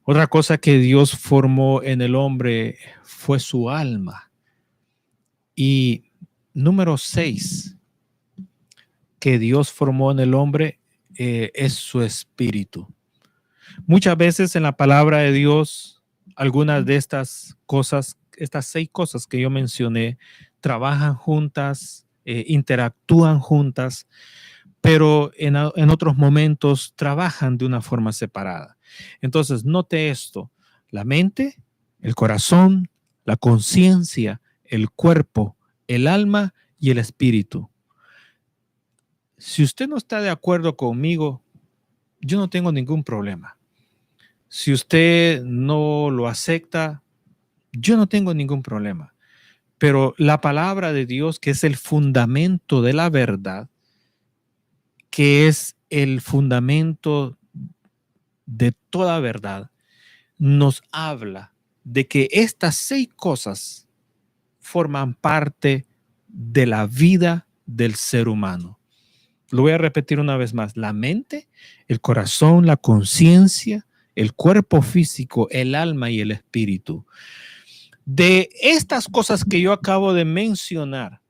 Otra cosa que Dios formó en el hombre fue su alma. Y número 6, que Dios formó en el hombre es su espíritu. Muchas veces en la palabra de Dios, algunas de estas cosas, estas 6 cosas que yo mencioné, trabajan juntas, interactúan juntas, pero en otros momentos trabajan de una forma separada. Entonces, note esto: la mente, el corazón, la conciencia el cuerpo, el alma y el espíritu. Si usted no está de acuerdo conmigo, yo no tengo ningún problema. Si usted no lo acepta, yo no tengo ningún problema. Pero la palabra de Dios, que es el fundamento de la verdad, que es el fundamento de toda verdad, nos habla de que estas 6 cosas forman parte de la vida del ser humano. Lo voy a repetir una vez más. La mente, el corazón, la conciencia, el cuerpo físico, el alma y el espíritu. De estas cosas que yo acabo de mencionar,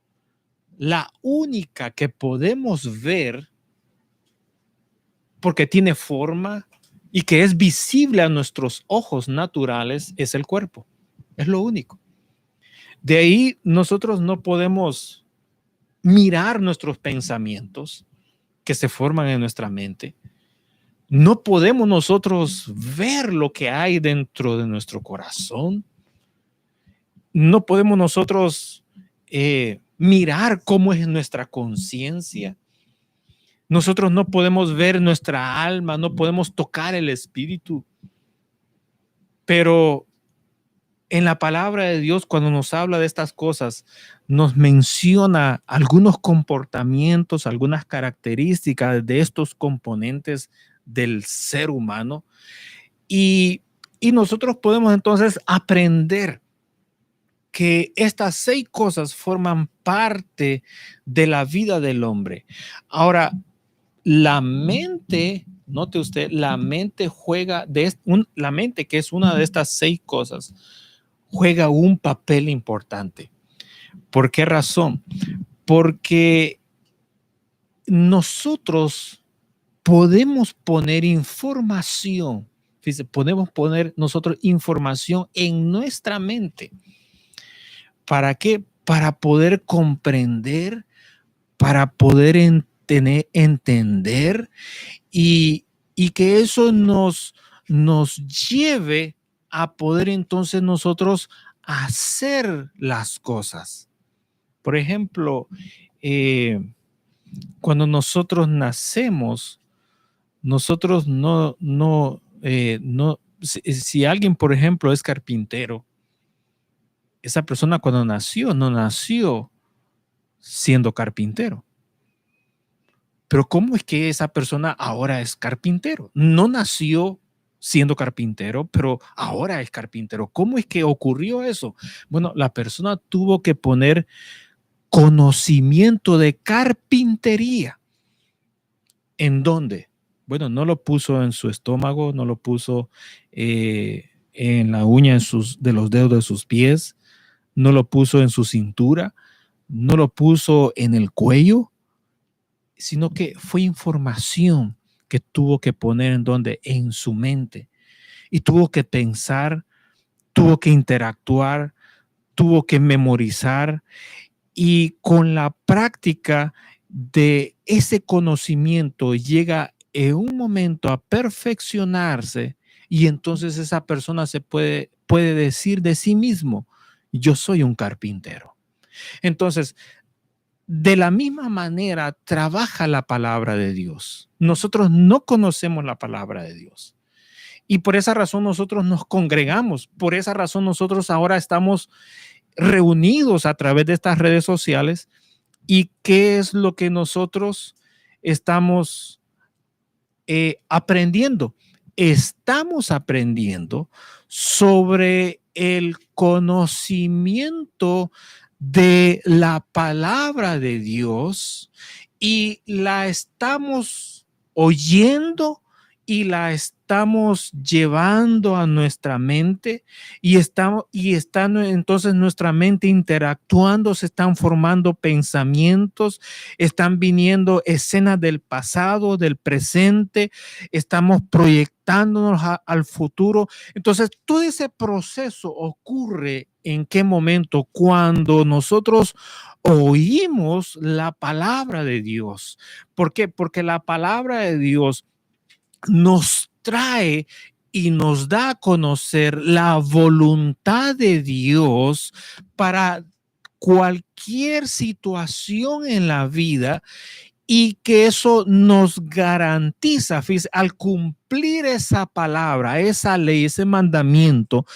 la única que podemos ver, porque tiene forma y que es visible a nuestros ojos naturales, es el cuerpo. Es lo único. De ahí nosotros no podemos mirar nuestros pensamientos que se forman en nuestra mente. No podemos nosotros ver lo que hay dentro de nuestro corazón. No podemos nosotros mirar cómo es nuestra conciencia. Nosotros no podemos ver nuestra alma, no podemos tocar el espíritu. Pero en la palabra de Dios, cuando nos habla de estas cosas, nos menciona algunos comportamientos, algunas características de estos componentes del ser humano. Y nosotros podemos entonces aprender que estas 6 cosas forman parte de la vida del hombre. Ahora, la mente, note usted, la mente juega, la mente, que es una de estas 6 cosas, juega un papel importante. ¿Por qué razón? Porque nosotros podemos poner información, fíjese, podemos poner nosotros información en nuestra mente. ¿Para qué? Para poder comprender, para poder entender y que eso nos lleve a poder entonces nosotros hacer las cosas. Por ejemplo, cuando nosotros nacemos, nosotros si alguien, por ejemplo, es carpintero, esa persona cuando nació, no nació siendo carpintero. Pero ¿cómo es que esa persona ahora es carpintero? No nació siendo carpintero, pero ahora es carpintero. ¿Cómo es que ocurrió eso? Bueno, la persona tuvo que poner conocimiento de carpintería. ¿En dónde? Bueno, no lo puso en su estómago, no lo puso en la uña de los dedos de sus pies, no lo puso en su cintura, no lo puso en el cuello, sino que fue información que tuvo que poner en su mente, y tuvo que pensar, tuvo que interactuar, tuvo que memorizar, y con la práctica de ese conocimiento llega en un momento a perfeccionarse, y entonces esa persona puede decir de sí mismo: yo soy un carpintero. Entonces, de la misma manera trabaja la palabra de Dios. Nosotros no conocemos la palabra de Dios, y por esa razón nosotros nos congregamos. Por esa razón nosotros ahora estamos reunidos a través de estas redes sociales. ¿Y qué es lo que nosotros estamos aprendiendo? Estamos aprendiendo sobre el conocimiento de la palabra de Dios, y la estamos oyendo y la estamos llevando a nuestra mente, y estando entonces nuestra mente interactuando, se están formando pensamientos, están viniendo escenas del pasado, del presente, estamos proyectándonos al futuro. Entonces, todo ese proceso ocurre ¿en qué momento? Cuando nosotros oímos la palabra de Dios. ¿Por qué? Porque la palabra de Dios nos trae y nos da a conocer la voluntad de Dios para cualquier situación en la vida y que eso nos garantiza, fíjese, al cumplir esa palabra, esa ley, ese mandamiento,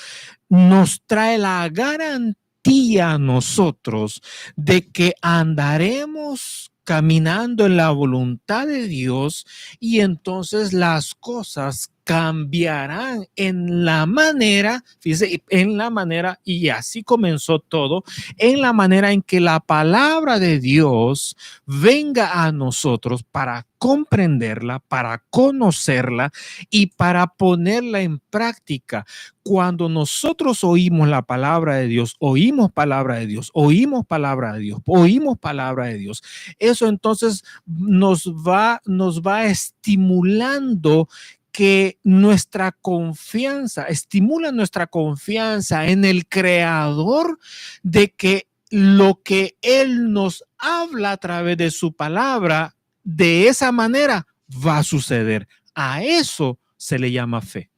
nos trae la garantía a nosotros de que andaremos caminando en la voluntad de Dios y entonces las cosas cambiarán en la manera, fíjese, en la manera, y así comenzó todo, en la manera en que la palabra de Dios venga a nosotros para comprenderla, para conocerla y para ponerla en práctica. Cuando nosotros oímos la palabra de Dios, oímos palabra de Dios, oímos palabra de Dios, oímos palabra de Dios, eso entonces nos va estimulando que nuestra confianza, estimula nuestra confianza en el Creador de que lo que Él nos habla a través de su palabra, de esa manera va a suceder. A eso se le llama fe.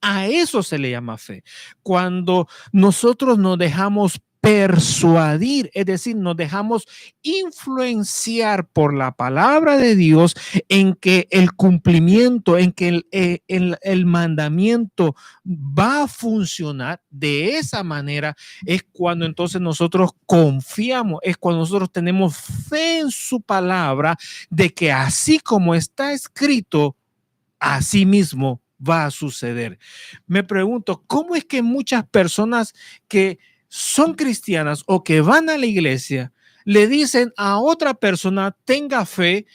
A eso se le llama fe. Cuando nosotros nos dejamos persuadir, es decir, nos dejamos influenciar por la palabra de Dios en que el cumplimiento, en que el mandamiento va a funcionar de esa manera, es cuando entonces nosotros confiamos, es cuando nosotros tenemos fe en su palabra de que así como está escrito, así mismo va a suceder. Me pregunto, ¿cómo es que muchas personas que son cristianas o que van a la iglesia le dicen a otra persona tenga fe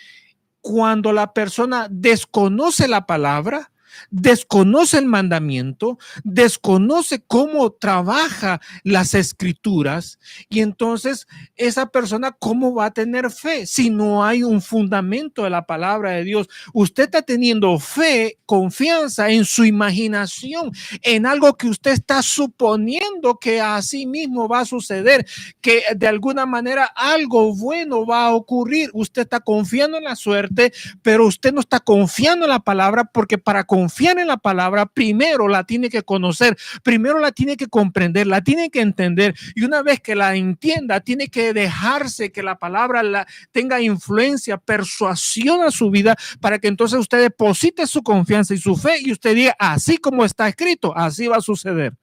cuando la persona desconoce la palabra, desconoce el mandamiento, desconoce cómo trabaja las escrituras y entonces esa persona cómo va a tener fe si no hay un fundamento de la palabra de Dios? Usted está teniendo fe, confianza en su imaginación, en algo que usted está suponiendo que así mismo va a suceder, que de alguna manera algo bueno va a ocurrir. Usted está confiando en la suerte, pero usted no está confiando en la palabra, porque para confiar en la palabra primero la tiene que conocer, primero la tiene que comprender, la tiene que entender, y una vez que la entienda tiene que dejarse que la palabra tenga influencia, persuasión a su vida, para que entonces usted deposite su confianza y su fe y usted diga así como está escrito, así va a suceder.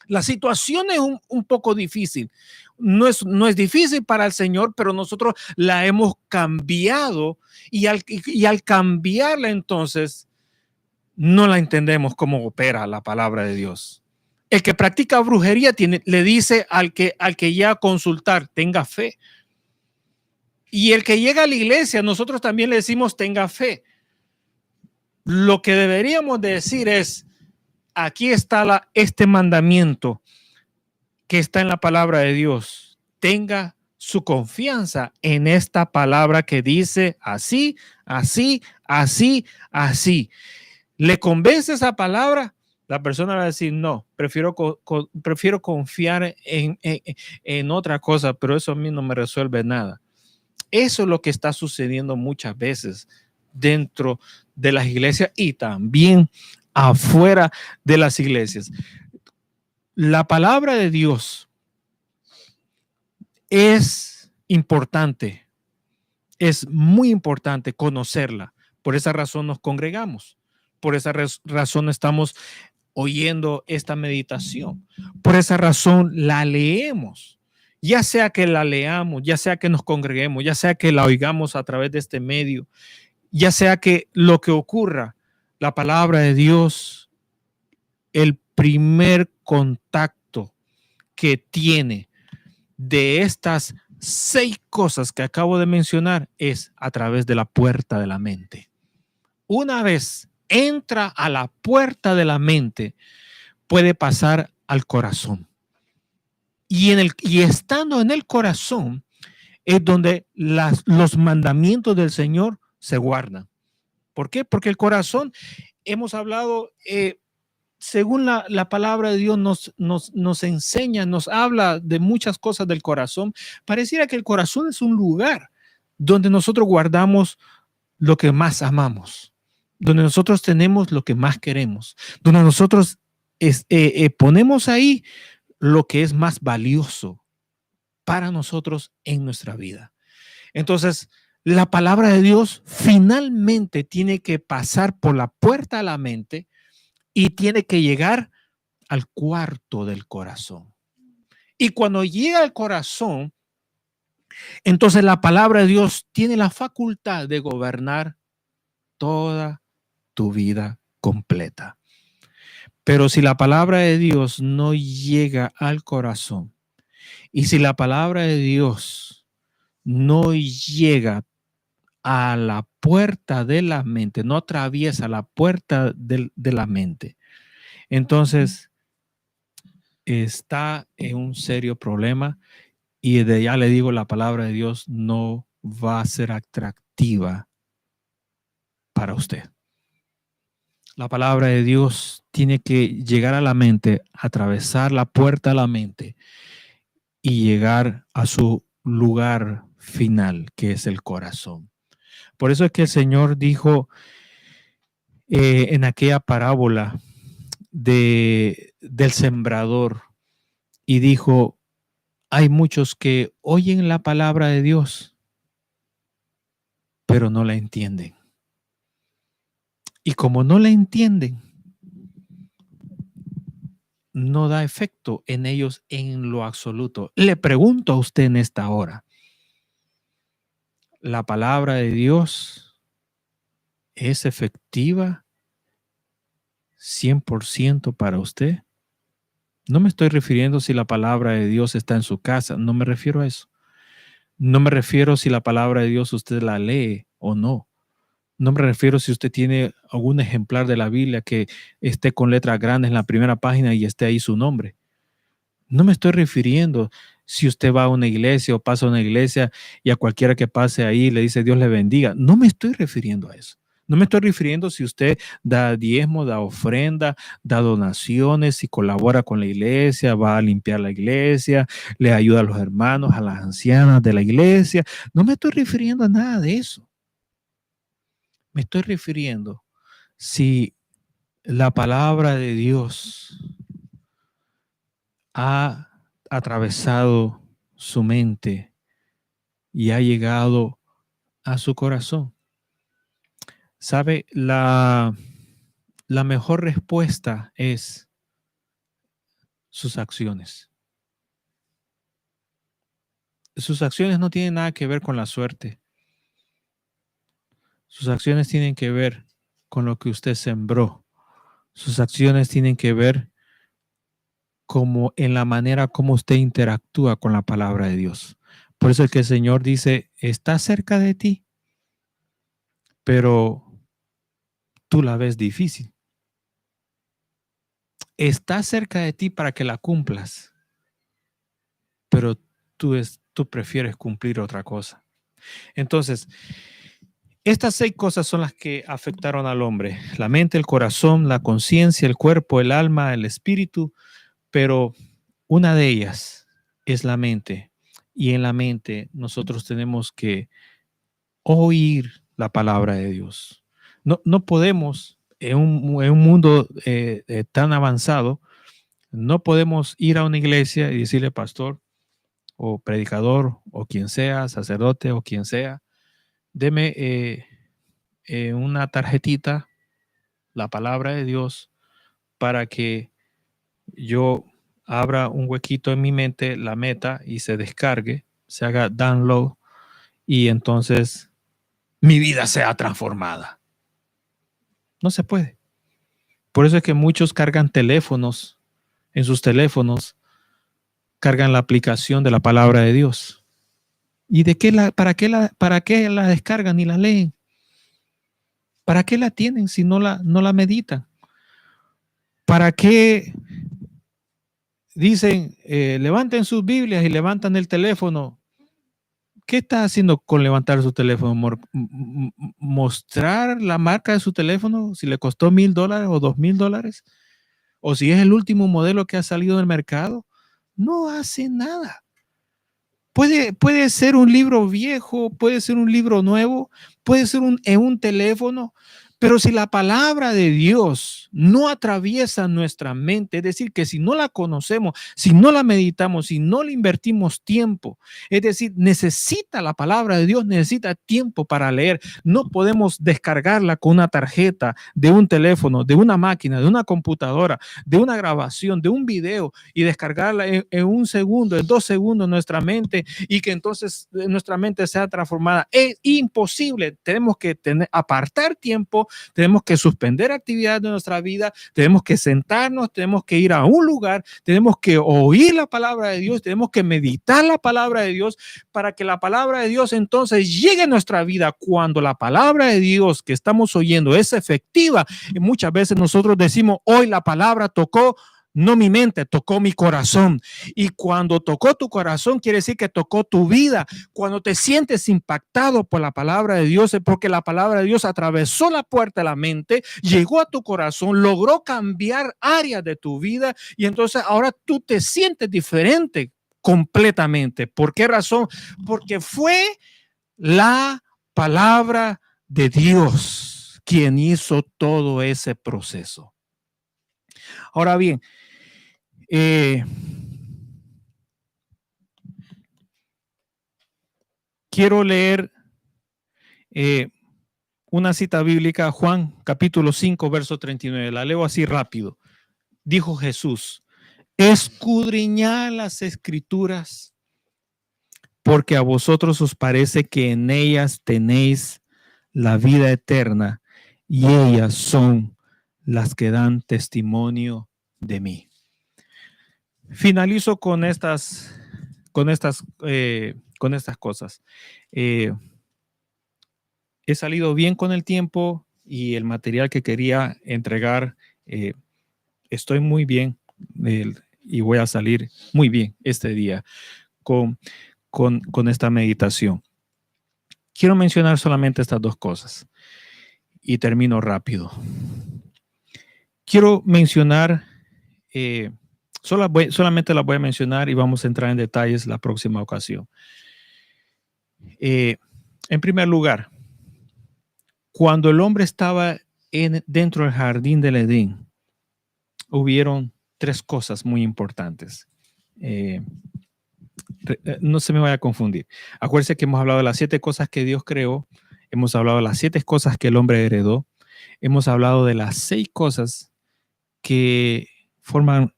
La situación es un poco difícil. No es difícil para el Señor, pero nosotros la hemos cambiado y al cambiarla entonces no la entendemos cómo opera la palabra de Dios. El que practica brujería le dice al que llega a consultar, tenga fe. Y el que llega a la iglesia, nosotros también le decimos, tenga fe. Lo que deberíamos decir es, aquí está este mandamiento que está en la palabra de Dios. Tenga su confianza en esta palabra que dice así, así, así, así. ¿Le convence esa palabra? La persona va a decir, no, prefiero confiar en otra cosa, pero eso a mí no me resuelve nada. Eso es lo que está sucediendo muchas veces dentro de las iglesias y también afuera de las iglesias. La palabra de Dios es importante, es muy importante conocerla. Por esa razón nos congregamos, por esa razón estamos oyendo esta meditación, por esa razón la leemos. Ya sea que la leamos, ya sea que nos congreguemos, ya sea que la oigamos a través de este medio, ya sea que lo que ocurra, la palabra de Dios, el primer contacto que tiene de estas 6 cosas que acabo de mencionar es a través de la puerta de la mente. Una vez entra a la puerta de la mente, puede pasar al corazón. Y estando en el corazón es donde los mandamientos del Señor se guardan. ¿Por qué? Porque el corazón, hemos hablado, según la palabra de Dios nos enseña, nos habla de muchas cosas del corazón. Pareciera que el corazón es un lugar donde nosotros guardamos lo que más amamos, donde nosotros tenemos lo que más queremos, donde nosotros ponemos ahí lo que es más valioso para nosotros en nuestra vida. Entonces, la palabra de Dios finalmente tiene que pasar por la puerta de la mente y tiene que llegar al cuarto del corazón. Y cuando llega al corazón, entonces la palabra de Dios tiene la facultad de gobernar toda tu vida completa. Pero si la palabra de Dios no llega al corazón y si la palabra de Dios no llega a la puerta de la mente, no atraviesa la puerta de la mente, entonces está en un serio problema y de ya le digo, la palabra de Dios no va a ser atractiva para usted. La palabra de Dios tiene que llegar a la mente, atravesar la puerta de la mente y llegar a su lugar final, que es el corazón. Por eso es que el Señor dijo en aquella parábola del sembrador y dijo, hay muchos que oyen la palabra de Dios, pero no la entienden. Y como no la entienden, no da efecto en ellos en lo absoluto. Le pregunto a usted en esta hora, ¿la palabra de Dios es efectiva 100% para usted? No me estoy refiriendo si la palabra de Dios está en su casa, no me refiero a eso. No me refiero si la palabra de Dios usted la lee o no. No me refiero si usted tiene algún ejemplar de la Biblia que esté con letras grandes en la primera página y esté ahí su nombre. No me estoy refiriendo si usted va a una iglesia o pasa a una iglesia y a cualquiera que pase ahí le dice Dios le bendiga. No me estoy refiriendo a eso. No me estoy refiriendo si usted da diezmo, da ofrenda, da donaciones, si colabora con la iglesia, va a limpiar la iglesia, le ayuda a los hermanos, a las ancianas de la iglesia. No me estoy refiriendo a nada de eso. Me estoy refiriendo si la palabra de Dios ha atravesado su mente y ha llegado a su corazón. ¿Sabe? La mejor respuesta es sus acciones. Sus acciones no tienen nada que ver con la suerte. Sus acciones tienen que ver con lo que usted sembró. Sus acciones tienen que ver como en la manera como usted interactúa con la palabra de Dios. Por eso es que el Señor dice, está cerca de ti, pero tú la ves difícil. Está cerca de ti para que la cumplas, pero tú prefieres cumplir otra cosa. Entonces, estas 6 cosas son las que afectaron al hombre: la mente, el corazón, la conciencia, el cuerpo, el alma, el espíritu, pero una de ellas es la mente. Y en la mente nosotros tenemos que oír la palabra de Dios. No podemos, en un mundo tan avanzado, no podemos ir a una iglesia y decirle, pastor o predicador o quien sea, sacerdote o quien sea, deme una tarjetita, la palabra de Dios, para que yo abra un huequito en mi mente, la meta y se descargue, se haga download y entonces mi vida sea transformada. No se puede. Por eso es que muchos cargan teléfonos, en sus teléfonos, cargan la aplicación de la palabra de Dios. ¿Y para qué la descargan y la leen? ¿Para qué la tienen si no la meditan? ¿Para qué dicen, levanten sus Biblias y levantan el teléfono? ¿Qué está haciendo con levantar su teléfono? ¿Mostrar la marca de su teléfono? Si le costó $1,000 o $2,000, o si es el último modelo que ha salido del mercado. No hace nada. Puede ser un libro viejo, puede ser un libro nuevo, puede ser en un teléfono, Pero si la palabra de Dios no atraviesa nuestra mente, es decir, que si no la conocemos, si no la meditamos, si no le invertimos tiempo, es decir, necesita la palabra de Dios, necesita tiempo para leer. No podemos descargarla con una tarjeta de un teléfono, de una máquina, de una computadora, de una grabación, de un video y descargarla en un segundo, en 2 segundos en nuestra mente y que entonces nuestra mente sea transformada. Es imposible. Tenemos que apartar tiempo, tenemos que suspender actividades de nuestra vida, tenemos que sentarnos, tenemos que ir a un lugar, tenemos que oír la palabra de Dios, tenemos que meditar la palabra de Dios para que la palabra de Dios entonces llegue a nuestra vida. Cuando la palabra de Dios que estamos oyendo es efectiva, y muchas veces nosotros decimos, hoy la palabra tocó no mi mente, tocó mi corazón. Y cuando tocó tu corazón, quiere decir que tocó tu vida. Cuando te sientes impactado por la palabra de Dios, es porque la palabra de Dios atravesó la puerta de la mente, llegó a tu corazón, logró cambiar áreas de tu vida y entonces ahora tú te sientes diferente completamente. ¿Por qué razón? Porque fue la palabra de Dios quien hizo todo ese proceso. Ahora bien, quiero leer una cita bíblica, Juan capítulo 5, verso 39. La leo así rápido. Dijo Jesús, escudriñad las escrituras, porque a vosotros os parece que en ellas tenéis la vida eterna y ellas son las que dan testimonio de mí. Finalizo con estas cosas. He salido bien con el tiempo y el material que quería entregar, estoy muy bien y voy a salir muy bien este día con esta meditación. Quiero mencionar solamente estas dos cosas y termino rápido. Quiero mencionar, solamente las voy a mencionar y vamos a entrar en detalles la próxima ocasión. En primer lugar, cuando el hombre estaba dentro del jardín del Edén, hubieron 3 cosas muy importantes. No se me vaya a confundir. Acuérdense que hemos hablado de las 7 cosas que Dios creó, hemos hablado de las 7 cosas que el hombre heredó, hemos hablado de las 6 cosas que forman,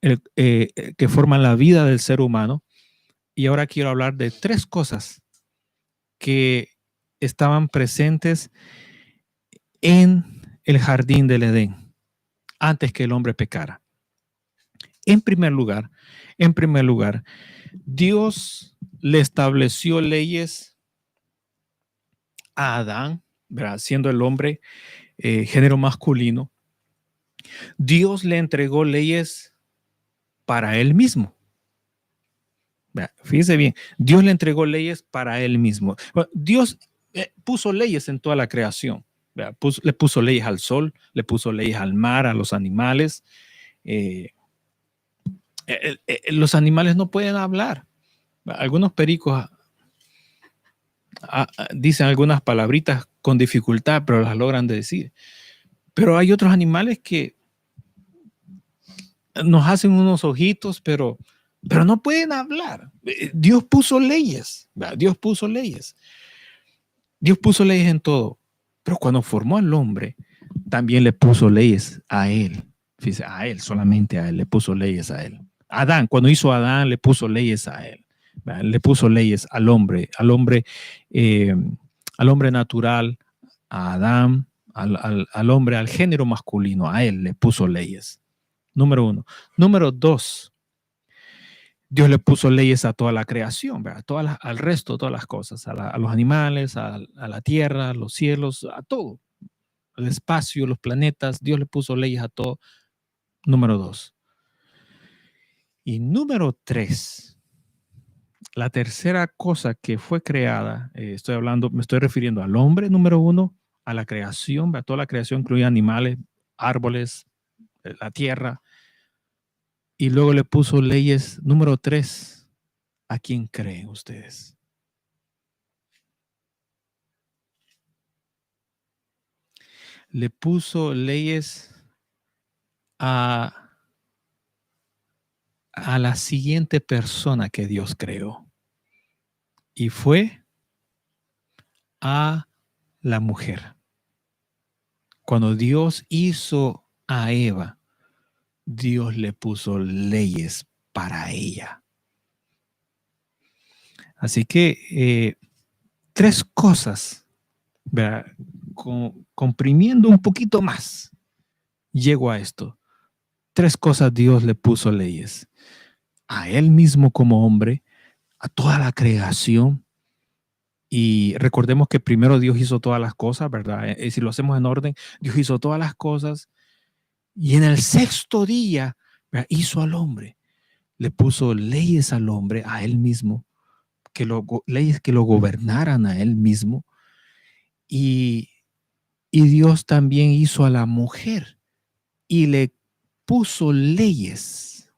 que forman la vida del ser humano, y ahora quiero hablar de 3 cosas que estaban presentes en el jardín del Edén antes que el hombre pecara. En primer lugar, Dios le estableció leyes a Adán, ¿verdad? Siendo el hombre género masculino. Dios le entregó leyes para él mismo. Fíjese bien, Dios le entregó leyes para él mismo. Dios puso leyes en toda la creación. Le puso leyes al sol, le puso leyes al mar, a los animales. Los animales no pueden hablar. Algunos pericos dicen algunas palabritas con dificultad, pero las logran decir. Pero hay otros animales que nos hacen unos ojitos, pero no pueden hablar. Dios puso leyes, ¿verdad? Dios puso leyes en todo. Pero cuando formó al hombre, también le puso leyes a él. Fíjese, a él, solamente a él, le puso leyes a él. Adán, cuando hizo a Adán, le puso leyes a él. ¿Verdad? Le puso leyes al hombre natural, a Adán, al hombre, al género masculino, a él le puso leyes. Número 1. Número 2, Dios le puso leyes a toda la creación, ¿verdad? Al resto, todas las cosas, a los animales, a la tierra, a los cielos, a todo. El espacio, los planetas, Dios le puso leyes a todo. Número 2. Y número 3, la tercera cosa que fue creada, me estoy refiriendo al hombre, número 1, a la creación, ¿verdad? Toda la creación incluye animales, árboles, la tierra. Y luego le puso leyes, número 3, ¿a quién creen ustedes? le puso leyes a la siguiente persona que Dios creó. Y fue a la mujer. Cuando Dios hizo a Eva, Dios le puso leyes para ella. Así que 3 cosas, ¿verdad? Comprimiendo un poquito más, llego a esto. 3 cosas Dios le puso leyes. A él mismo como hombre, a toda la creación. Y recordemos que primero Dios hizo todas las cosas, ¿verdad? Si lo hacemos en orden, Dios hizo todas las cosas. Y en el 6º día, ¿verdad?, hizo al hombre. Le puso leyes al hombre, a él mismo, leyes que lo gobernaran a él mismo. Y Dios también hizo a la mujer y le puso leyes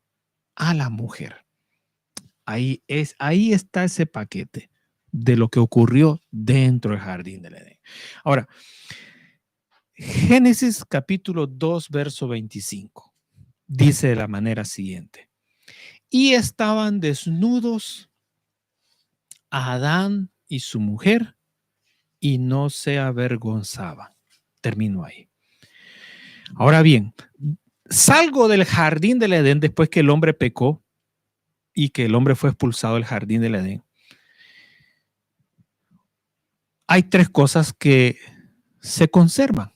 a la mujer. Ahí está ese paquete de lo que ocurrió dentro del jardín del Edén. Ahora, Génesis capítulo 2, verso 25, dice de la manera siguiente: y estaban desnudos Adán y su mujer y no se avergonzaban. Termino ahí. Ahora bien, salgo del jardín del Edén después que el hombre pecó y que el hombre fue expulsado del jardín del Edén. Hay 3 cosas que se conservan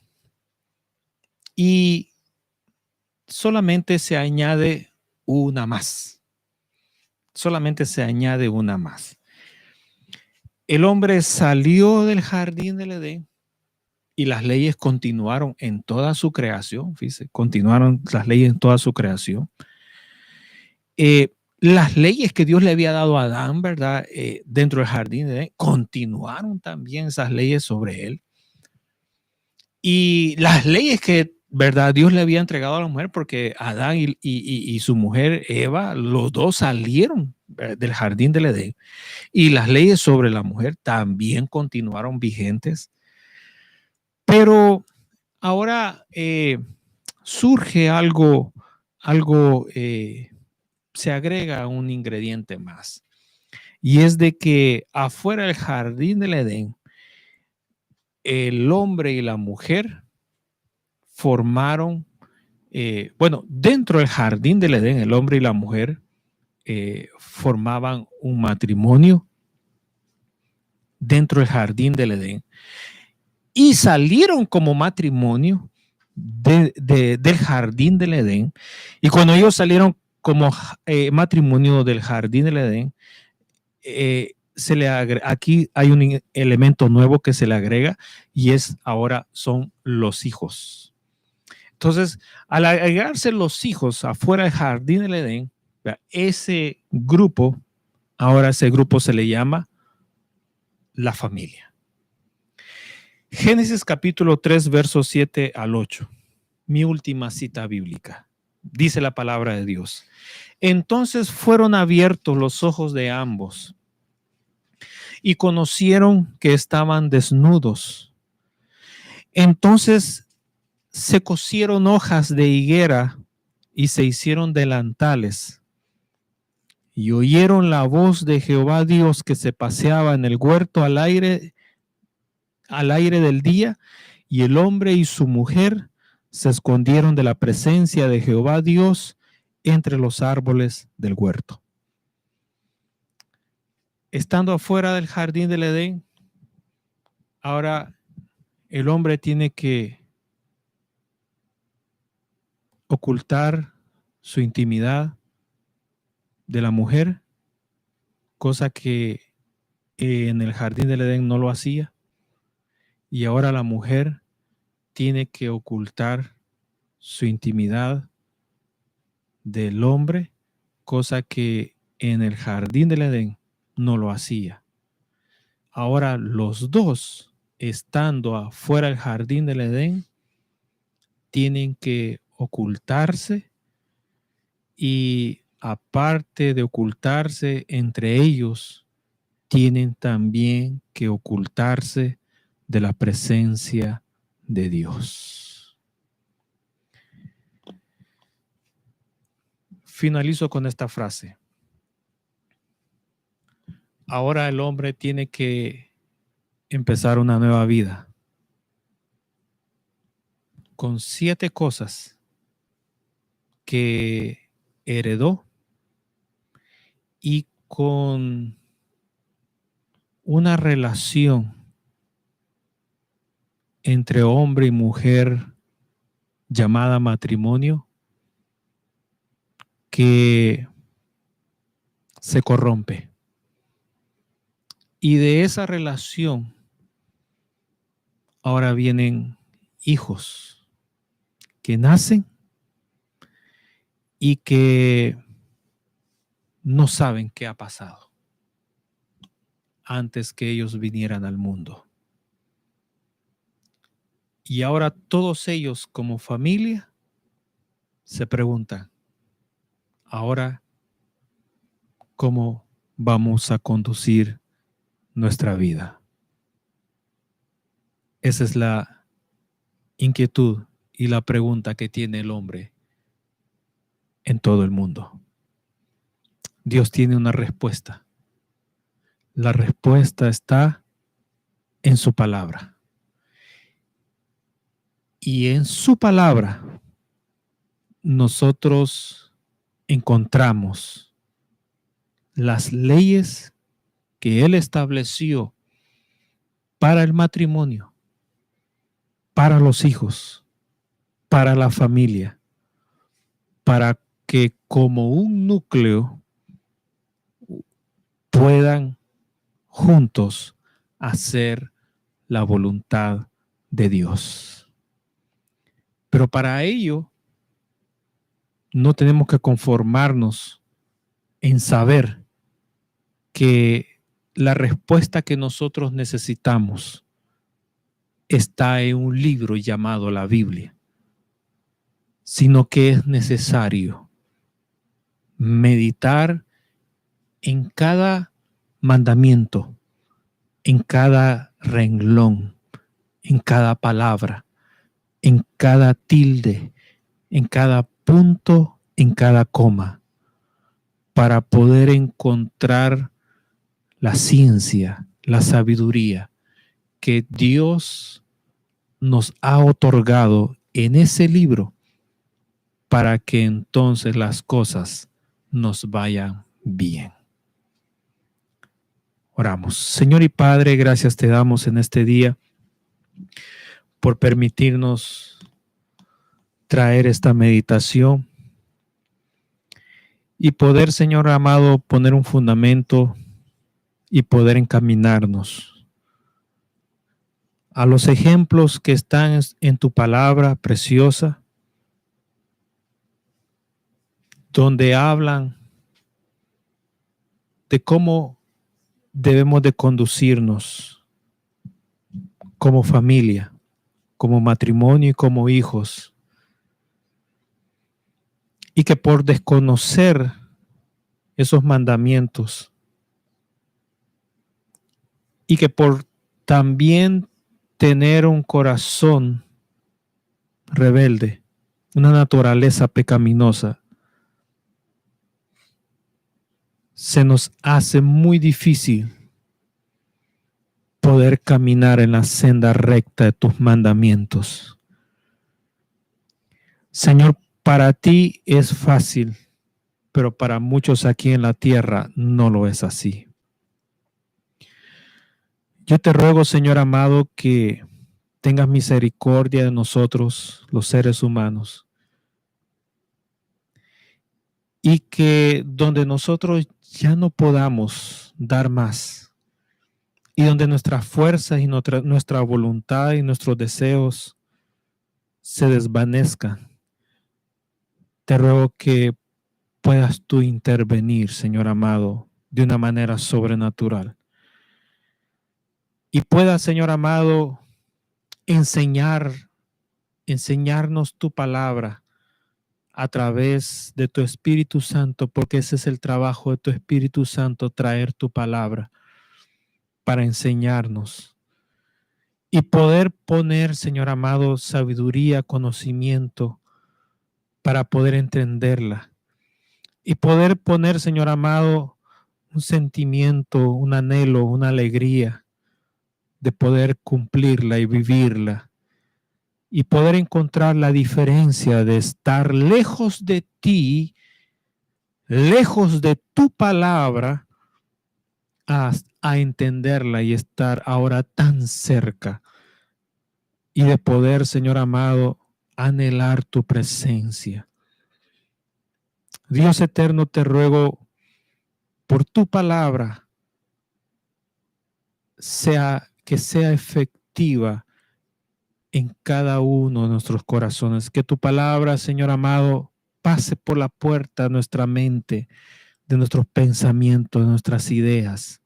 y solamente se añade una más. Solamente se añade una más. El hombre salió del jardín del Edén y las leyes continuaron en toda su creación. Fíjese, continuaron las leyes en toda su creación. Las leyes que Dios le había dado a Adán, ¿verdad? Dentro del jardín de Edén, continuaron también esas leyes sobre él. Y las leyes que, ¿verdad?, Dios le había entregado a la mujer, porque Adán y su mujer Eva, los dos salieron del jardín del Edén. Y las leyes sobre la mujer también continuaron vigentes. Pero ahora surge algo, se agrega un ingrediente más. Y es de que afuera del jardín del Edén, el hombre y la mujer formaron, dentro del jardín del Edén, el hombre y la mujer formaban un matrimonio dentro del jardín del Edén y salieron como matrimonio del jardín del Edén. Y cuando ellos salieron como matrimonio del jardín del Edén, aquí hay un elemento nuevo que se le agrega y ahora son los hijos. Entonces, al agregarse los hijos afuera del jardín del Edén, ese grupo se le llama la familia. Génesis capítulo 3, versos 7 al 8. Mi última cita bíblica. Dice la palabra de Dios: entonces fueron abiertos los ojos de ambos y conocieron que estaban desnudos. Entonces se cosieron hojas de higuera y se hicieron delantales. Y oyeron la voz de Jehová Dios que se paseaba en el huerto al aire del día, y el hombre y su mujer se escondieron de la presencia de Jehová Dios entre los árboles del huerto. Estando afuera del jardín del Edén, ahora el hombre tiene que ocultar su intimidad de la mujer, cosa que en el jardín del Edén no lo hacía. Y ahora la mujer tiene que ocultar su intimidad del hombre, cosa que en el jardín del Edén no lo hacía. Ahora los dos, estando afuera del jardín del Edén, tienen que ocultarse, y aparte de ocultarse entre ellos, tienen también que ocultarse de la presencia de Dios. Finalizo con esta frase. Ahora el hombre tiene que empezar una nueva vida con 7 cosas que heredó y con una relación entre hombre y mujer llamada matrimonio que se corrompe. Y de esa relación ahora vienen hijos que nacen y que no saben qué ha pasado antes que ellos vinieran al mundo. Y ahora todos ellos como familia se preguntan, ahora, ¿cómo vamos a conducir nuestra vida? Esa es la inquietud y la pregunta que tiene el hombre en todo el mundo. Dios tiene una respuesta. La respuesta está en su palabra. Y en su palabra nosotros encontramos las leyes que Él estableció para el matrimonio, para los hijos, para la familia, para que como un núcleo puedan juntos hacer la voluntad de Dios. Pero para ello no tenemos que conformarnos en saber que la respuesta que nosotros necesitamos está en un libro llamado la Biblia, sino que es necesario meditar en cada mandamiento, en cada renglón, en cada palabra, en cada tilde, en cada punto, en cada coma, para poder encontrar la ciencia, la sabiduría que Dios nos ha otorgado en ese libro para que entonces las cosas nos vayan bien. Oramos. Señor y Padre, gracias te damos en este día por permitirnos traer esta meditación y poder, Señor amado, poner un fundamento y poder encaminarnos a los ejemplos que están en tu palabra preciosa, donde hablan de cómo debemos de conducirnos como familia, como matrimonio y como hijos. Y que por desconocer esos mandamientos y que por también tener un corazón rebelde, una naturaleza pecaminosa, se nos hace muy difícil poder caminar en la senda recta de tus mandamientos. Señor, para ti es fácil, pero para muchos aquí en la tierra no lo es así. Yo te ruego, Señor amado, que tengas misericordia de nosotros, los seres humanos, y que donde nosotros ya no podamos dar más, y donde nuestras fuerzas y nuestra voluntad y nuestros deseos se desvanezcan, te ruego que puedas tú intervenir, Señor amado, de una manera sobrenatural. Y puedas, Señor amado, enseñarnos tu palabra a través de tu Espíritu Santo, porque ese es el trabajo de tu Espíritu Santo, traer tu palabra para enseñarnos y poder poner, Señor amado, sabiduría, conocimiento para poder entenderla y poder poner, Señor amado, un sentimiento, un anhelo, una alegría de poder cumplirla y vivirla y poder encontrar la diferencia de estar lejos de ti, lejos de tu palabra, a entenderla y estar ahora tan cerca y de poder, Señor amado, anhelar tu presencia. Dios eterno, te ruego por tu palabra, que sea efectiva en cada uno de nuestros corazones. Que tu palabra, Señor amado, pase por la puerta de nuestra mente, de nuestros pensamientos, de nuestras ideas,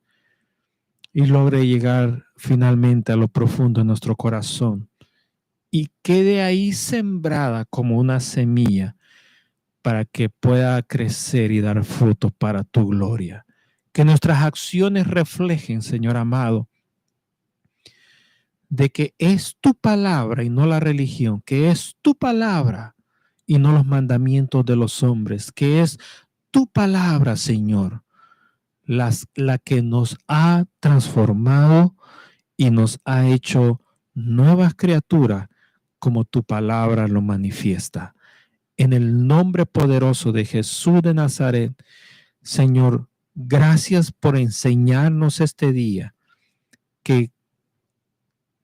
y logre llegar finalmente a lo profundo de nuestro corazón y quede ahí sembrada como una semilla para que pueda crecer y dar fruto para tu gloria. Que nuestras acciones reflejen, Señor amado, de que es tu palabra y no la religión, que es tu palabra y no los mandamientos de los hombres, que es tu palabra, Señor, la que nos ha transformado y nos ha hecho nuevas criaturas como tu palabra lo manifiesta. En el nombre poderoso de Jesús de Nazaret, Señor, gracias por enseñarnos este día que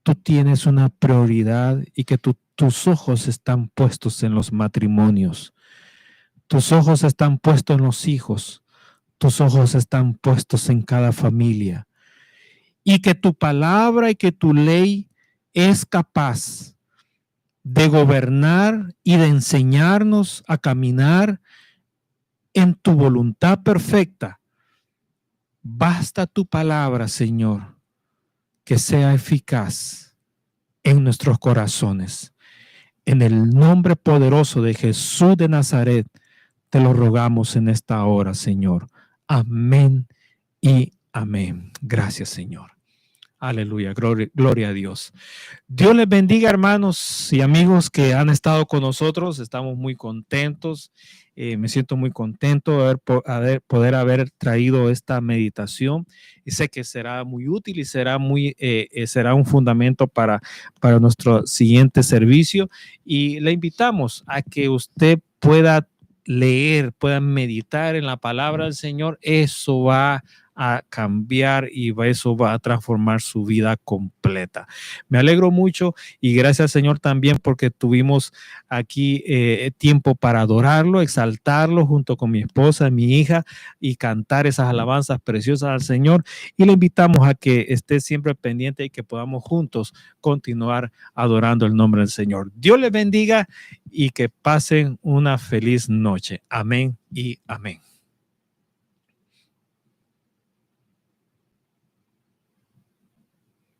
tú tienes una prioridad y que tus ojos están puestos en los matrimonios. Tus ojos están puestos en los hijos. Tus ojos están puestos en cada familia. Y que tu palabra y que tu ley es capaz de gobernar y de enseñarnos a caminar en tu voluntad perfecta. Basta tu palabra, Señor, que sea eficaz en nuestros corazones. En el nombre poderoso de Jesús de Nazaret, te lo rogamos en esta hora, Señor. Amén y amén. Gracias, Señor. Aleluya, gloria a Dios. Dios les bendiga, hermanos y amigos que han estado con nosotros. Estamos muy contentos. Me siento muy contento de poder haber traído esta meditación y sé que será muy útil y será un fundamento para nuestro siguiente servicio. Y le invitamos a que usted pueda leer, pueda meditar en la palabra del Señor. Eso va a cambiar y eso va a transformar su vida completa. Me alegro mucho y gracias, Señor, también porque tuvimos aquí tiempo para adorarlo, exaltarlo junto con mi esposa, mi hija y cantar esas alabanzas preciosas al Señor. Y le invitamos a que esté siempre pendiente y que podamos juntos continuar adorando el nombre del Señor. Dios les bendiga y que pasen una feliz noche. Amén y amén.